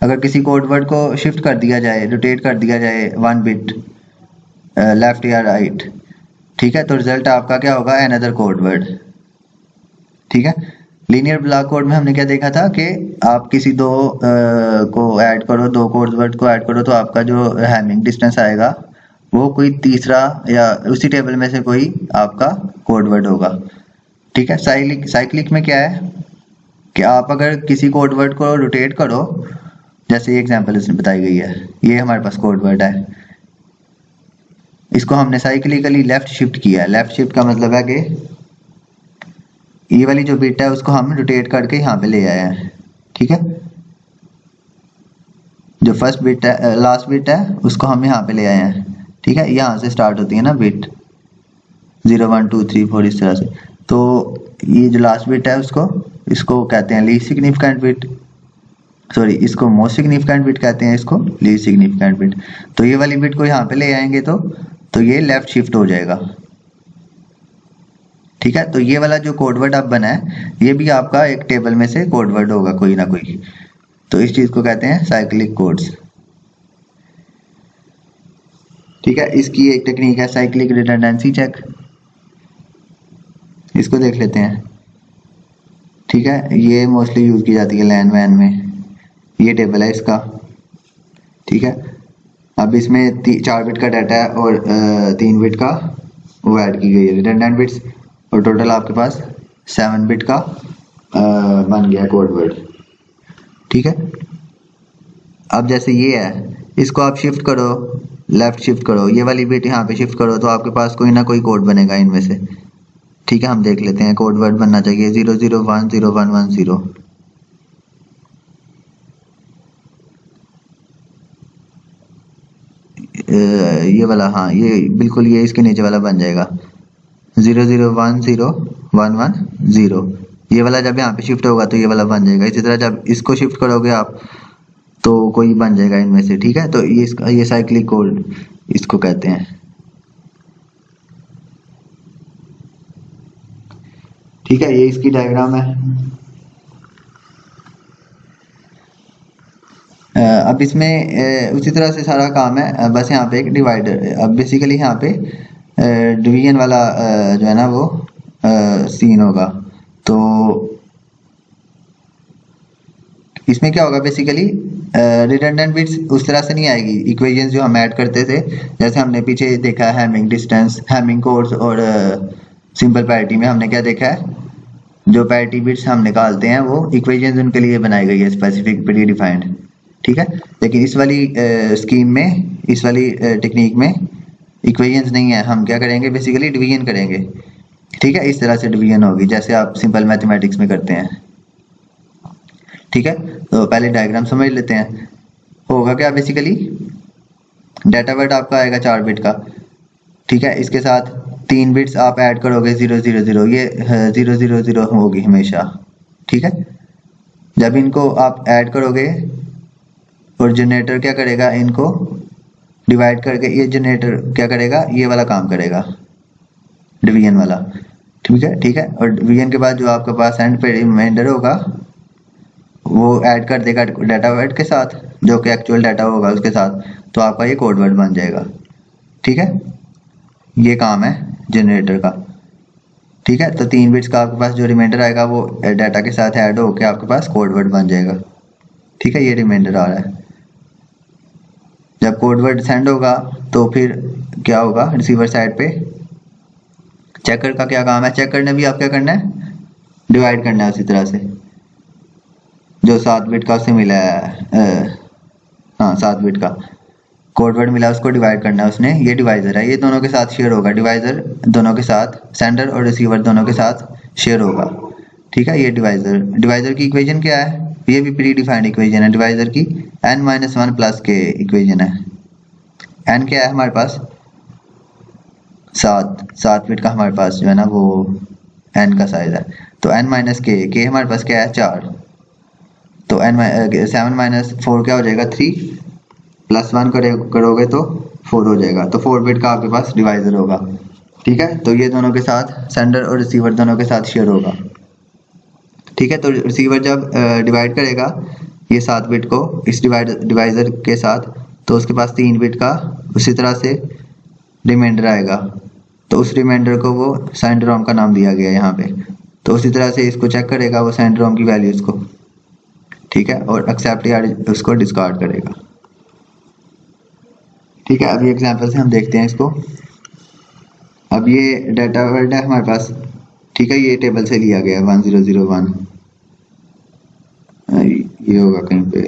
अगर किसी कोड वर्ड को शिफ्ट कर दिया जाए, रोटेट कर दिया जाए 1 बिट लेफ्ट या राइट, ठीक है, तो रिजल्ट आपका क्या होगा, अनदर कोड वर्ड। ठीक है, लीनियर ब्लॉक कोड में हमने क्या देखा था कि आप किसी दो को ऐड करो, दो कोड वर्ड को ऐड करो, तो आपका जो हैमिंग डिस्टेंस आएगा वो कोई तीसरा या उसी टेबल में से कोई आपका कोड वर्ड होगा। ठीक है, साइक्लिक में क्या है कि आप अगर किसी कोड वर्ड को रोटेट करो, जैसे ये एग्जांपल इसमें बताई गई है, ये हमारे पास कोड वर्ड है, इसको हमने साइक्लिकली लेफ्ट शिफ्ट किया है। लेफ्ट शिफ्ट का मतलब है कि ये वाली जो बिट है उसको हम रोटेट करके यहाँ पे ले आए हैं। ठीक है, जो फर्स्ट बिट है, लास्ट बिट है, उसको हम यहाँ पे ले आए हैं। ठीक है, यहाँ से स्टार्ट होती है ना बिट 0 1 2 3 4 इस तरह से, तो ये जो लास्ट बिट है इसको कहते हैं लीस्ट सिग्निफिकेंट बिट, सॉरी इसको मोस्ट सिग्निफिकेंट बिट कहते हैं, इसको लीस्ट सिग्निफिकेंट बिट। तो ये वाली बिट को यहाँ पे ले आएंगे तो ये लेफ्ट शिफ्ट हो जाएगा। ठीक है, तो ये वाला जो कोडवर्ड अब बना है ये भी आपका एक टेबल में से कोडवर्ड होगा कोई ना कोई, तो इस चीज को कहते हैं साइक्लिक कोड्स। ठीक है, इसकी एक टेक्निक है साइक्लिक रिडंडेंसी चेक, इसको देख लेते हैं। ठीक है, ये मोस्टली यूज की जाती है लैन वैन में, ये टेबल है इसका। ठीक है, अब इसमें 4 बिट का डाटा है और 3 बिट का वो ऐड की गई है रिडंडेंट बिट्स, और टोटल आपके पास 7 बिट का बन गया कोड वर्ड। ठीक है, अब जैसे ये है, इसको आप शिफ्ट करो, लेफ्ट शिफ्ट करो, ये वाली बिट यहाँ पे शिफ्ट करो, तो आपके पास कोई ना कोई कोड बनेगा इनमें से। ठीक है, हम देख लेते हैं, कोड वर्ड बनना चाहिए 0010110। ये वाला, हाँ ये बिल्कुल ये इसके नीचे वाला बन जाएगा 0010110। ये वाला जब यहाँ पे शिफ्ट होगा तो ये वाला बन जाएगा। इसी तरह जब इसको शिफ्ट करोगे आप तो कोई बन जाएगा इनमें से। ठीक है, तो ये साइक्लिक कोड इसको कहते हैं। ठीक है, ये इसकी डायग्राम है। अब इसमें उसी तरह से सारा काम है, बस यहाँ पे एक डिवाइडर। अब बेसिकली यहाँ पे डिवीजन वाला जो है ना वो सीन होगा। तो इसमें क्या होगा, बेसिकली रिडंडेंट बिट्स उस तरह से नहीं आएगी। इक्वेशंस जो हम ऐड करते थे, जैसे हमने पीछे देखा है हैमिंग डिस्टेंस, हैमिंग कोड्स और सिंपल पैरिटी में हमने क्या देखा है, जो पैरिटी बिट्स हम निकालते हैं वो इक्वेशंस उनके लिए बनाई गई है, स्पेसिफिक प्री डिफाइंड। ठीक है, लेकिन इस वाली स्कीम में, इस वाली टेक्निक में इक्वेशंस नहीं है। हम क्या करेंगे, बेसिकली डिवीजन करेंगे। ठीक है, इस तरह से डिवीजन होगी जैसे आप सिंपल मैथमेटिक्स में करते हैं। ठीक है, तो पहले डायग्राम समझ लेते हैं। होगा क्या, बेसिकली डाटा वर्ड आपका आएगा 4 बिट का। ठीक है, इसके साथ 3 बिट्स आप ऐड करोगे 000, ये 000 होगी हमेशा। ठीक है, जब इनको आप ऐड करोगे और जनरेटर क्या करेगा, इनको डिवाइड करके, ये जनरेटर क्या करेगा, ये वाला काम करेगा डिवीजन वाला। ठीक है। और डिवीजन के बाद जो आपके पास एंड पे रिमाइंडर होगा वो ऐड कर देगा डाटा वर्ड के साथ, जो कि एक्चुअल डाटा होगा उसके साथ, तो आपका ये कोड वर्ड बन जाएगा। ठीक है, ये काम है जनरेटर का। ठीक है, तो 3 बिट्स का आपके पास जो रिमाइंडर आएगा वो डाटा के साथ ऐड होकर आपके पास कोड वर्ड बन जाएगा। ठीक है, ये रिमाइंडर आ रहा है। जब कोड वर्ड सेंड होगा तो फिर क्या होगा, रिसीवर साइड पे चेकर का क्या काम है, चेकर ने भी आप क्या करना है, डिवाइड करना है उसी तरह से जो 7 बिट का उससे मिला है। हाँ, 7 बिट का कोड वर्ड मिला उसको डिवाइड करना है उसने। ये डिवाइजर है, ये दोनों के साथ शेयर होगा, डिवाइजर दोनों के साथ, सेंडर और रिसीवर दोनों के साथ शेयर होगा। ठीक है, ये डिवाइजर की इक्वेशन क्या है, ये भी प्री डिफाइंड इक्वेशन है डिवाइजर की, n-1 प्लस के इक्वेशन है। n क्या है हमारे पास, 7 बिट का हमारे पास जो है ना वो n का साइज है, तो n - k हमारे पास क्या है 4, तो 7 - 4 क्या हो जाएगा 3, +1 करोगे तो 4 हो जाएगा, तो 4 बिट का आपके पास डिवाइजर होगा। ठीक है, तो ये दोनों के साथ सेंडर और रिसीवर दोनों के साथ शेयर होगा। ठीक है, तो रिसीवर जब डिवाइड करेगा ये 7 बिट को इस डिवाइजर के साथ, तो उसके पास 3 बिट का उसी तरह से रिमाइंडर आएगा, तो उस रिमाइंडर को वो सेंडरोम का नाम दिया गया यहाँ पे, तो उसी तरह से इसको चेक करेगा वो सेंडरोम की वैल्यूज को। ठीक है, और एक्सेप्ट या उसको डिस्कार्ड करेगा। ठीक है, अभी एग्जांपल से हम देखते हैं इसको। अब ये डाटा वर्ड है हमारे पास। ठीक है, ये टेबल से लिया गया 1001, ये होगा कहीं पे,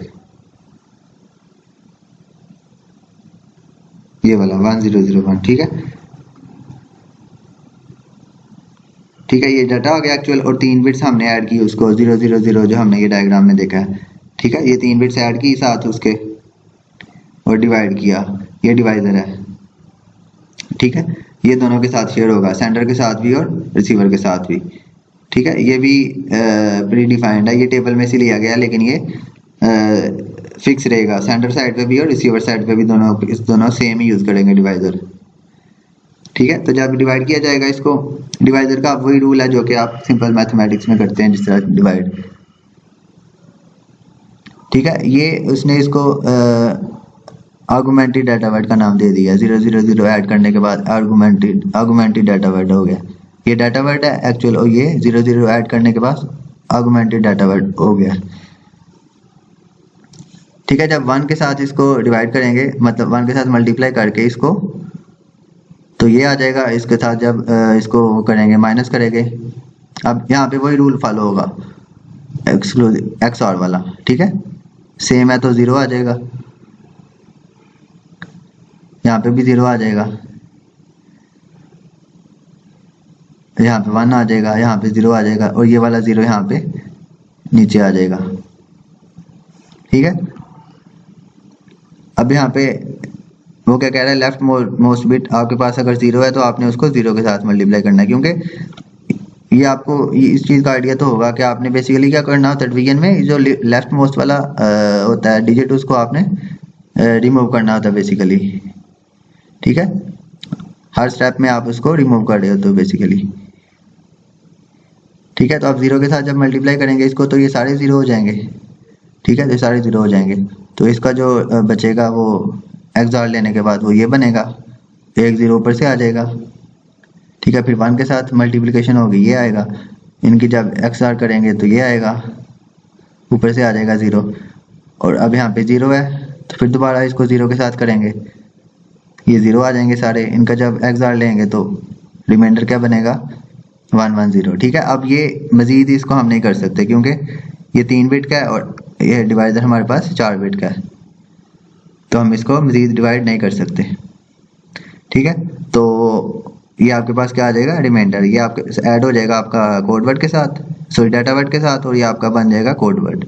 ये वाला 1001। ठीक है, ठीक है, ये डाटा आ गया एक्चुअल, और 3 बिट्स हमने ऐड की उसको 000 जो हमने ये डायग्राम में देखा है। ठीक है, ये 3 बिट्स ऐड की साथ उसके और डिवाइड किया, ये डिवाइजर है। ठीक है, ये दोनों के साथ शेयर होगा, सेंडर के साथ भी और रिसीवर के साथ भी। ठीक है, ये भी प्री डिफाइंड है, ये टेबल में से लिया गया, लेकिन ये फिक्स रहेगा, सेंडर साइड पे भी और रिसीवर साइड पे भी दोनों सेम ही यूज करेंगे डिवाइजर। ठीक है, तो जब डिवाइड किया जाएगा इसको, डिवाइजर का वही रूल है जो कि आप सिंपल मैथमेटिक्स में करते हैं, जिस तरह डिवाइड। ठीक है, ये उसने इसको आर्गुमेंटेड डाटा वर्ड का नाम दे दिया, 000 ऐड करने के बाद आर्गुमेंटेड डाटा वर्ड हो गया। ये डाटा वर्ड है एक्चुअल, और ये 0 ऐड करने के बाद आर्गुमेंटेड डाटा वर्ड हो गया। ठीक है, जब 1 के साथ इसको डिवाइड करेंगे, मतलब 1 के साथ मल्टीप्लाई करके इसको, तो ये आ जाएगा, इसके साथ जब इसको करेंगे माइनस करेंगे, अब यहाँ पे वही रूल फॉलो होगा, XOR वाला। ठीक है, सेम है तो 0 आ जाएगा, यहाँ पे भी 0 आ जाएगा, यहाँ पे 1 आ जाएगा, यहाँ पे 0 आ जाएगा, और ये वाला 0 यहाँ पे नीचे आ जाएगा। ठीक है, अब यहाँ पे वो क्या कह रहा है, लेफ्ट मोस्ट बिट आपके पास अगर 0 है तो आपने उसको 0 के साथ मल्टीप्लाई करना है, क्योंकि ये आपको इस चीज़ का आइडिया तो होगा कि आपने बेसिकली क्या करना होता है डिवीजन में, जो लेफ्ट मोस्ट वाला होता है डिजिट, उसको आपने रिमूव करना होता है बेसिकली। ठीक है, हर स्टेप में आप उसको रिमूव कर रहे होते हो बेसिकली। ठीक है, तो आप 0 के साथ जब मल्टीप्लाई करेंगे इसको, तो ये सारे 0 हो जाएंगे। ठीक है, तो सारे 0 हो जाएंगे, तो इसका जो बचेगा वो XOR लेने के बाद वो ये बनेगा, एक 0 ऊपर से आ जाएगा। ठीक है, फिर 1 के साथ मल्टीप्लिकेशन होगी, ये आएगा, इनकी जब XOR करेंगे तो ये आएगा, ऊपर से आ जाएगा 0, और अब यहाँ पे 0 है, तो फिर दोबारा इसको 0 के साथ करेंगे, ये 0 आ जाएंगे सारे, इनका जब XOR लेंगे तो रिमाइंडर क्या बनेगा 110। ठीक है, अब ये मजीद इसको हम नहीं कर सकते, क्योंकि ये 3 बिट का है और ये डिवाइजर हमारे पास 4 बिट का है, तो हम इसको मजीद डिवाइड नहीं कर सकते। ठीक है, तो ये आपके पास क्या आ जाएगा, रिमाइंडर, ये आपके ऐड हो जाएगा आपका कोड वर्ड के साथ, सॉरी डाटा वर्ड के साथ, और ये आपका बन जाएगा कोड वर्ड।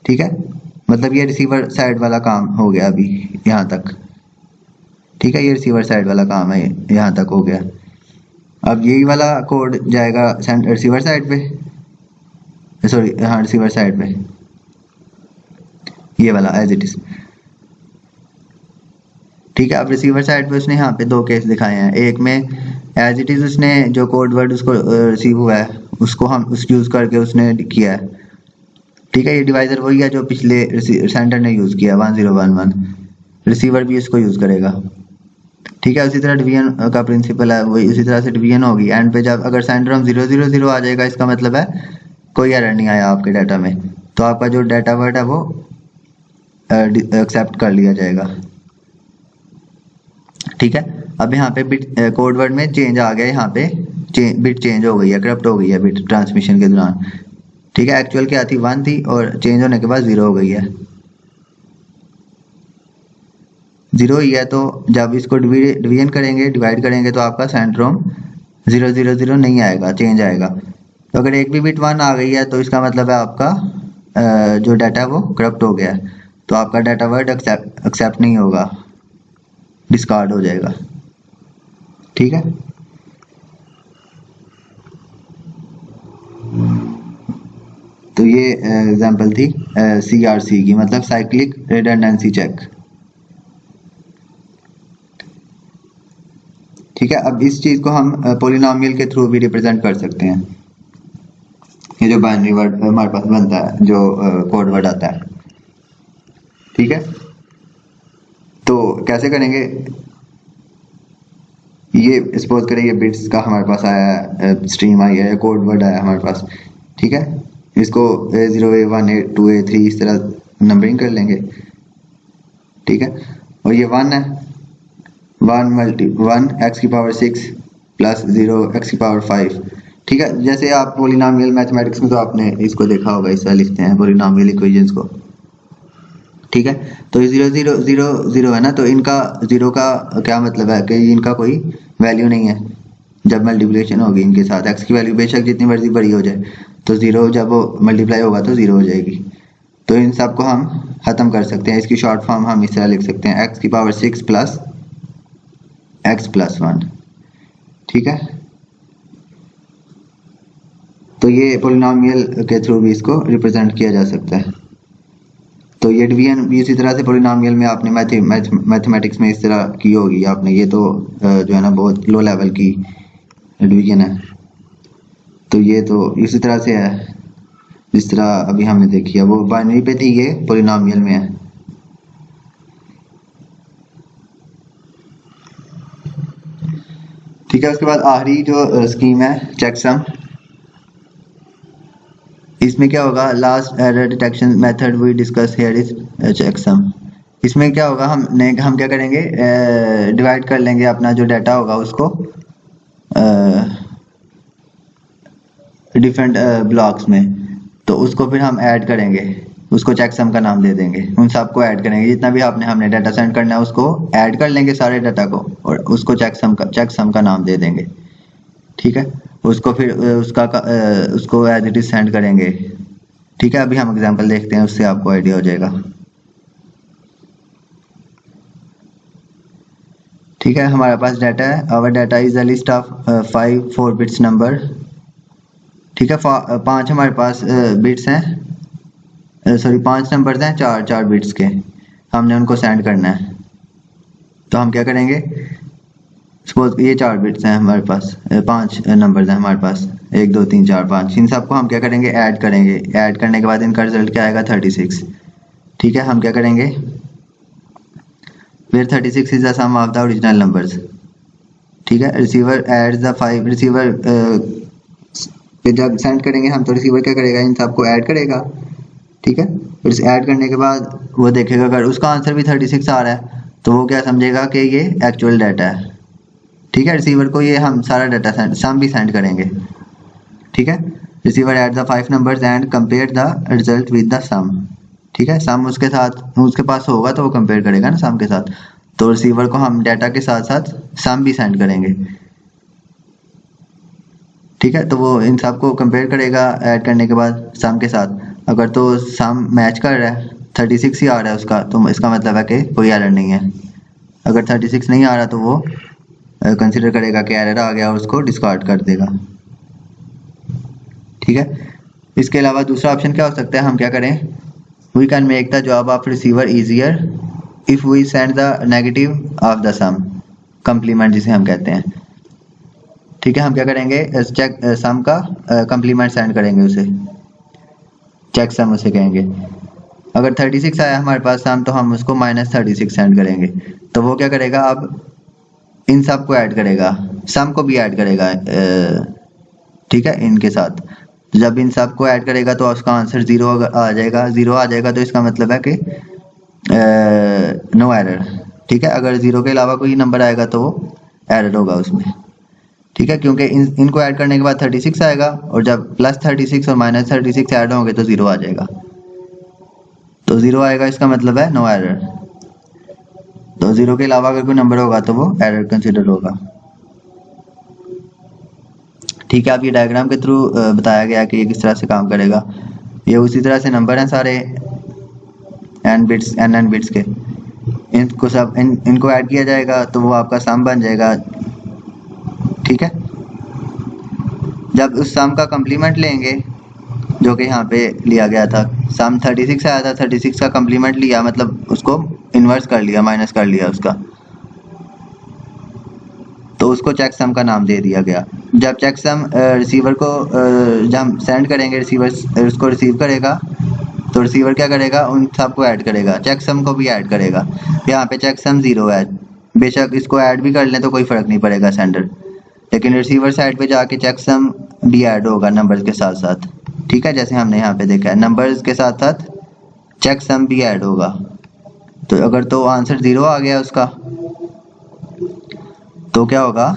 ठीक है, मतलब ये रिसीवर साइड वाला काम हो गया अभी यहाँ तक। ठीक है, ये रिसीवर साइड वाला काम है, यहाँ तक हो गया। अब यही वाला कोड जाएगा रिसीवर साइड पे, सॉरी हाँ रिसीवर साइड पे, ये वाला एज इट इज। ठीक है, अब रिसीवर साइड पे उसने यहाँ पे 2 केस दिखाए हैं, एक में एज इट इज़ उसने जो कोड वर्ड उसको रिसीव हुआ है उसको हम उस यूज़ करके उसने किया है। ठीक है, ये डिवाइज़र वही है जो पिछले सेंडर ने यूज़ किया 1011, रिसीवर भी इसको यूज़ करेगा। ठीक है, उसी तरह डिवीजन का प्रिंसिपल है वही, उसी तरह से डिवीजन होगी। एंड पे जब अगर सेंडर हम 000 आ जाएगा, इसका मतलब है कोई एरर नहीं आया आपके डाटा में, तो आपका जो डाटा वर्ड है वो एक्सेप्ट कर लिया जाएगा। ठीक है, अब यहाँ पे बिट कोड वर्ड में चेंज आ गया, यहाँ पे बिट चेंज हो गई है, करप्ट हो गई है बिट ट्रांसमिशन के दौरान। ठीक है, एक्चुअल क्या थी 1 थी और चेंज होने के बाद 0 हो गई है। 0 ही है, तो जब इसको डिवीजन करेंगे, डिवाइड करेंगे, तो आपका सेंट्रोम 000 नहीं आएगा, चेंज आएगा। तो अगर एक भी बिट 1 आ गई है तो इसका मतलब है आपका जो डाटा है वो करप्ट हो गया है, तो आपका डाटा वर्ड एक्सेप्ट नहीं होगा, डिस्कार्ड हो जाएगा। ठीक है, तो ये एग्जांपल थी CRC की, मतलब साइक्लिक रिडंडेंसी चेक। ठीक है, अब इस चीज को हम पॉलिनोमियल के थ्रू भी रिप्रेजेंट कर सकते हैं। ये जो बाइनरी वर्ड हमारे पास बनता है, जो कोड वर्ड आता है। ठीक है, तो कैसे करेंगे, ये सपोज करें ये बिट्स का हमारे पास आया है, स्ट्रीम आई है, कोड वर्ड आया हमारे पास। ठीक है, इसको A0 A1 A2 A3 इस तरह नंबरिंग कर लेंगे। ठीक है, और ये 1 है, 1 x की पावर 6 प्लस 0 x की पावर 5। ठीक है, जैसे आप पॉलिनोमियल मैथमेटिक्स में तो आपने इसको देखा होगा, इस तरह लिखते हैं पॉलिनोमियल इक्वेशंस को। ठीक है, तो ये 0 0 0 0 है ना, तो इनका 0 का क्या मतलब है कि इनका कोई वैल्यू नहीं है जब मल्टीप्लिकेशन होगी इनके साथ। x की वैल्यू बेशक जितनी मर्जी बड़ी हो जाए, तो 0 जब वो मल्टीप्लाई होगा तो 0 हो जाएगी। तो इन सब को हम ख़त्म कर सकते हैं, इसकी शॉर्ट फॉर्म हम इस तरह लिख सकते हैं, x की पावर 6 प्लस x प्लस 1। ठीक है, तो ये पॉलिनोमियल के थ्रू भी इसको रिप्रेजेंट किया जा सकता है। तो ये डिवीजन भी इसी तरह से पॉलिनोमियल में आपने मैथमेटिक्स में इस तरह की होगी आपने, ये तो जो है ना बहुत लो लेवल की डिवीजन है। तो ये तो इसी तरह से है जिस तरह अभी हमने देखी है, वो बाइनरी पे थी, ये पॉलिनोमियल में है। ठीक है, उसके बाद आखिरी जो स्कीम है चेकसम, इसमें क्या होगा, last error detection method we discuss here is checksum. इसमें क्या होगा, हम क्या करेंगे, डिवाइड कर लेंगे अपना जो डाटा होगा उसको डिफरेंट ब्लॉक्स में, तो उसको फिर हम ऐड करेंगे, उसको चेकसम का नाम दे देंगे, उन सबको ऐड करेंगे, जितना भी हमने डाटा सेंड करना है उसको ऐड कर लेंगे सारे डाटा को, और उसको चेकसम का नाम दे देंगे। ठीक है, उसको फिर उसको एज इट इज सेंड करेंगे। ठीक है, अभी हम एग्जांपल देखते हैं, उससे आपको आइडिया हो जाएगा। ठीक है, हमारे पास डाटा है, our data is a list of 5 4 bits number. ठीक है, 5 हमारे पास बिट्स हैं, सॉरी 5 नंबर्स हैं 4 बिट्स के, हमने उनको सेंड करना है। तो हम क्या करेंगे, सपोज ये 4 बिट्स हैं हमारे पास, 5 नंबर्स हैं हमारे पास, 1 2 3 4 5, इन सबको हम क्या करेंगे, ऐड करेंगे। ऐड करने के बाद इनका रिजल्ट क्या आएगा, 36। ठीक है, हम क्या करेंगे, फिर 36 is the sum of the original numbers. ठीक है, रिसीवर एड्स द 5, रिसीवर पे जब सेंड करेंगे हम, तो रिसीवर क्या करेगा, इन सबको ऐड करेगा। ठीक है, फिर ऐड करने के बाद वो देखेगा, अगर उसका आंसर भी 36 आ रहा है तो वो क्या समझेगा कि ये एक्चुअल डाटा है। ठीक है, रिसीवर को ये हम सारा डाटा सम भी सेंड करेंगे। ठीक है, receiver add the 5 numbers and compare the result with the sum. ठीक है, सम उसके साथ उसके पास होगा तो वो कंपेयर करेगा ना सम के साथ, तो रिसीवर को हम डाटा के साथ साथ सम भी सेंड करेंगे। ठीक है, तो वो इन सब को कंपेयर करेगा ऐड करने के बाद सम के साथ, अगर तो सम मैच कर रहा है, 36 ही आ रहा है उसका, तो इसका मतलब है कि कोई एरर नहीं है। अगर 36 नहीं आ रहा तो वो कंसिडर करेगा कि एरर आ गया और उसको डिस्कार्ड कर देगा। ठीक है, इसके अलावा दूसरा ऑप्शन क्या हो सकता है, हम क्या करें, we can make the job of receiver easier if we send the negative of the sum, complement जिसे हम कहते हैं। ठीक है, हम क्या करेंगे, चेक सम का कंप्लीमेंट सेंड करेंगे उसे, चेक सम उसे कहेंगे। अगर 36 आया हमारे पास सम तो हम उसको -36 सेंड करेंगे। तो वो क्या करेगा, अब इन सब को ऐड करेगा, सम को भी ऐड करेगा, ठीक है, इनके साथ। जब इन सब को ऐड करेगा तो उसका आंसर 0 आ जाएगा। 0 आ जाएगा तो इसका मतलब है कि नो एरर। ठीक है, अगर 0 के अलावा कोई नंबर आएगा तो वो एरर होगा उसमें। ठीक है, क्योंकि इनको ऐड करने के बाद 36 आएगा, और जब +36 और -36 ऐड होंगे तो 0 आ जाएगा। तो 0 आएगा, इसका मतलब है नो एरर। तो 0 के अलावा अगर कोई नंबर होगा तो वो एरर कंसिडर होगा। ठीक है, अब ये डायग्राम के थ्रू बताया गया कि ये किस तरह से काम करेगा। ये उसी तरह से नंबर हैं सारे n बिट्स के, इनको सब इनको ऐड किया जाएगा तो वो आपका सम बन जाएगा। ठीक है, जब उस सम का कंप्लीमेंट लेंगे जो कि यहाँ पे लिया गया था, सम 36 आया था, 36 का कंप्लीमेंट लिया, मतलब उसको इन्वर्स कर लिया, माइनस कर लिया उसका, तो उसको चेक सम का नाम दे दिया गया। जब चेक सम रिसीवर को जब हम सेंड करेंगे, रिसीवर उसको रिसीव करेगा, तो रिसीवर क्या करेगा, उन सब को ऐड करेगा, चेक सम को भी ऐड करेगा। यहाँ पे चेक सम 0 है, बेशक इसको ऐड भी कर लें तो कोई फ़र्क नहीं पड़ेगा सेंडर, लेकिन रिसीवर साइड पे जाके चेक सम भी ऐड होगा नंबर्स के साथ साथ। ठीक है, जैसे हमने यहाँ पे देखा है, नंबर्स के साथ साथ चेक सम भी ऐड होगा। तो अगर तो आंसर 0 आ गया उसका, तो क्या होगा,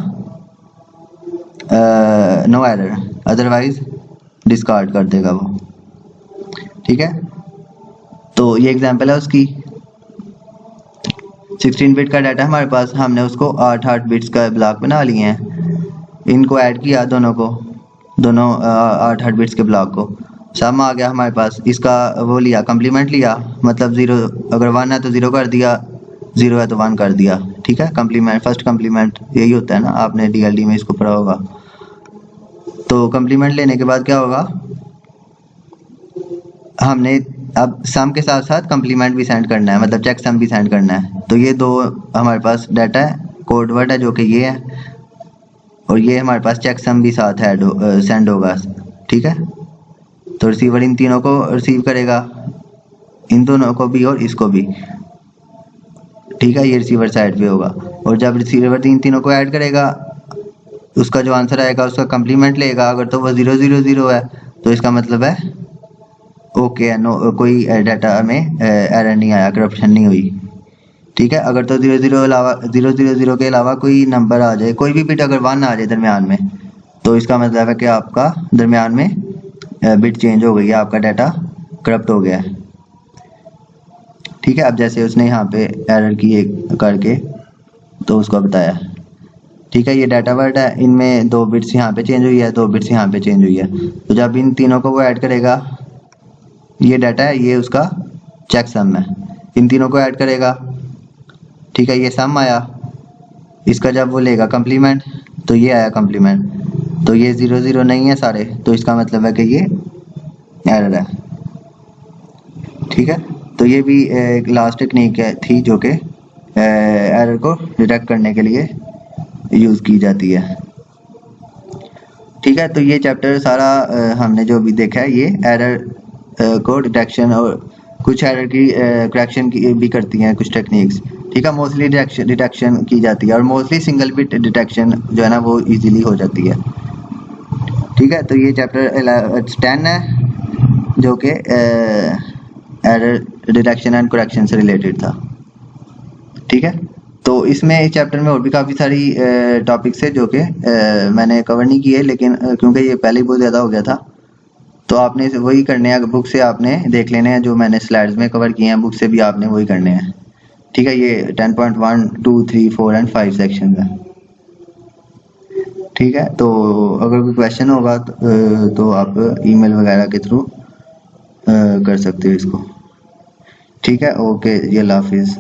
नो एरर, अदरवाइज डिस्कार्ड कर देगा वो। ठीक है, तो ये एग्जांपल है उसकी। 16 बिट का डाटा हमारे पास, हमने उसको 8 बिट्स का ब्लॉक बना लिए हैं, इनको ऐड किया दोनों 8 बिट्स के ब्लॉक को, सम आ गया हमारे पास, इसका वो लिया कंप्लीमेंट लिया, मतलब 0 अगर 1 है तो 0 कर दिया, 0 है तो 1 कर दिया। ठीक है, कंप्लीमेंट, फर्स्ट कंप्लीमेंट यही होता है ना, आपने DLD में इसको पढ़ा होगा। तो कंप्लीमेंट लेने के बाद क्या होगा, हमने अब सम के साथ साथ कंप्लीमेंट भी सेंड करना है, मतलब चेक सम भी सेंड करना है। तो ये दो हमारे पास डाटा है, कोड वर्ड है जो कि ये है, और ये हमारे पास चेक सम भी साथ ऐड सेंड होगा। ठीक है, तो रिसीवर इन तीनों को रिसीव करेगा, इन दोनों को भी और इसको भी। ठीक है, ये रिसीवर साइड पे होगा, और जब रिसीवर इन तीनों को ऐड करेगा, उसका जो आंसर आएगा उसका कंप्लीमेंट लेगा। अगर तो वो 000 है तो इसका मतलब है ओके है, नो, कोई डाटा में एरर नहीं आया, करप्शन नहीं हुई। ठीक है, अगर तो 000 के अलावा कोई नंबर आ जाए, कोई भी बिट अगर 1 आ जाए दरमियान में, तो इसका मतलब है कि आपका दरमियान में बिट चेंज हो गई है, आपका डाटा करप्ट हो गया है। ठीक है, अब जैसे उसने यहाँ पे एरर की एक करके तो उसको बताया। ठीक है, ये डाटा वर्ड है, इनमें 2 बिट्स यहाँ पे चेंज हुई है, 2 बिट्स यहाँ पे चेंज हुई है। तो जब इन तीनों को वो ऐड करेगा, ये डाटा है, ये उसका चेक सम है, इन तीनों को ऐड करेगा। ठीक है, ये सम आया, इसका जब वो लेगा कंप्लीमेंट तो ये आया कंप्लीमेंट, तो ये 0 नहीं है सारे, तो इसका मतलब है कि ये एरर है। ठीक है, तो ये भी एक लास्ट टेक्निक थी जो कि एरर को डिटेक्ट करने के लिए यूज़ की जाती है। ठीक है, तो ये चैप्टर सारा हमने जो भी देखा है, ये एरर को डिटेक्शन और कुछ एरर की करेक्शन की भी करती हैं कुछ टेक्निक्स। ठीक है, मोस्टली डिटेक्शन की जाती है, और मोस्टली सिंगल बिट डिटेक्शन जो है ना वो इजीली हो जाती है। ठीक है, तो ये चैप्टर 10 है जो कि एरर डिटेक्शन एंड करेक्शन से रिलेटेड था। ठीक है, तो इसमें इस चैप्टर में और भी काफ़ी सारी टॉपिक्स है जो कि मैंने कवर नहीं किए, लेकिन क्योंकि ये पहले ही बहुत ज़्यादा हो गया था, तो आपने वही करने हैं, बुक से आपने देख लेने हैं, जो मैंने स्लाइड्स में कवर किए हैं बुक से भी आपने वही करने हैं। ठीक है, ये 10.1, 2, 3, 4 एंड 5 सेक्शन है। ठीक है, तो अगर कोई क्वेश्चन होगा तो आप ईमेल वगैरह के थ्रू कर सकते हो इसको। ठीक है, ओके, ये अल्लाह हाफिज़।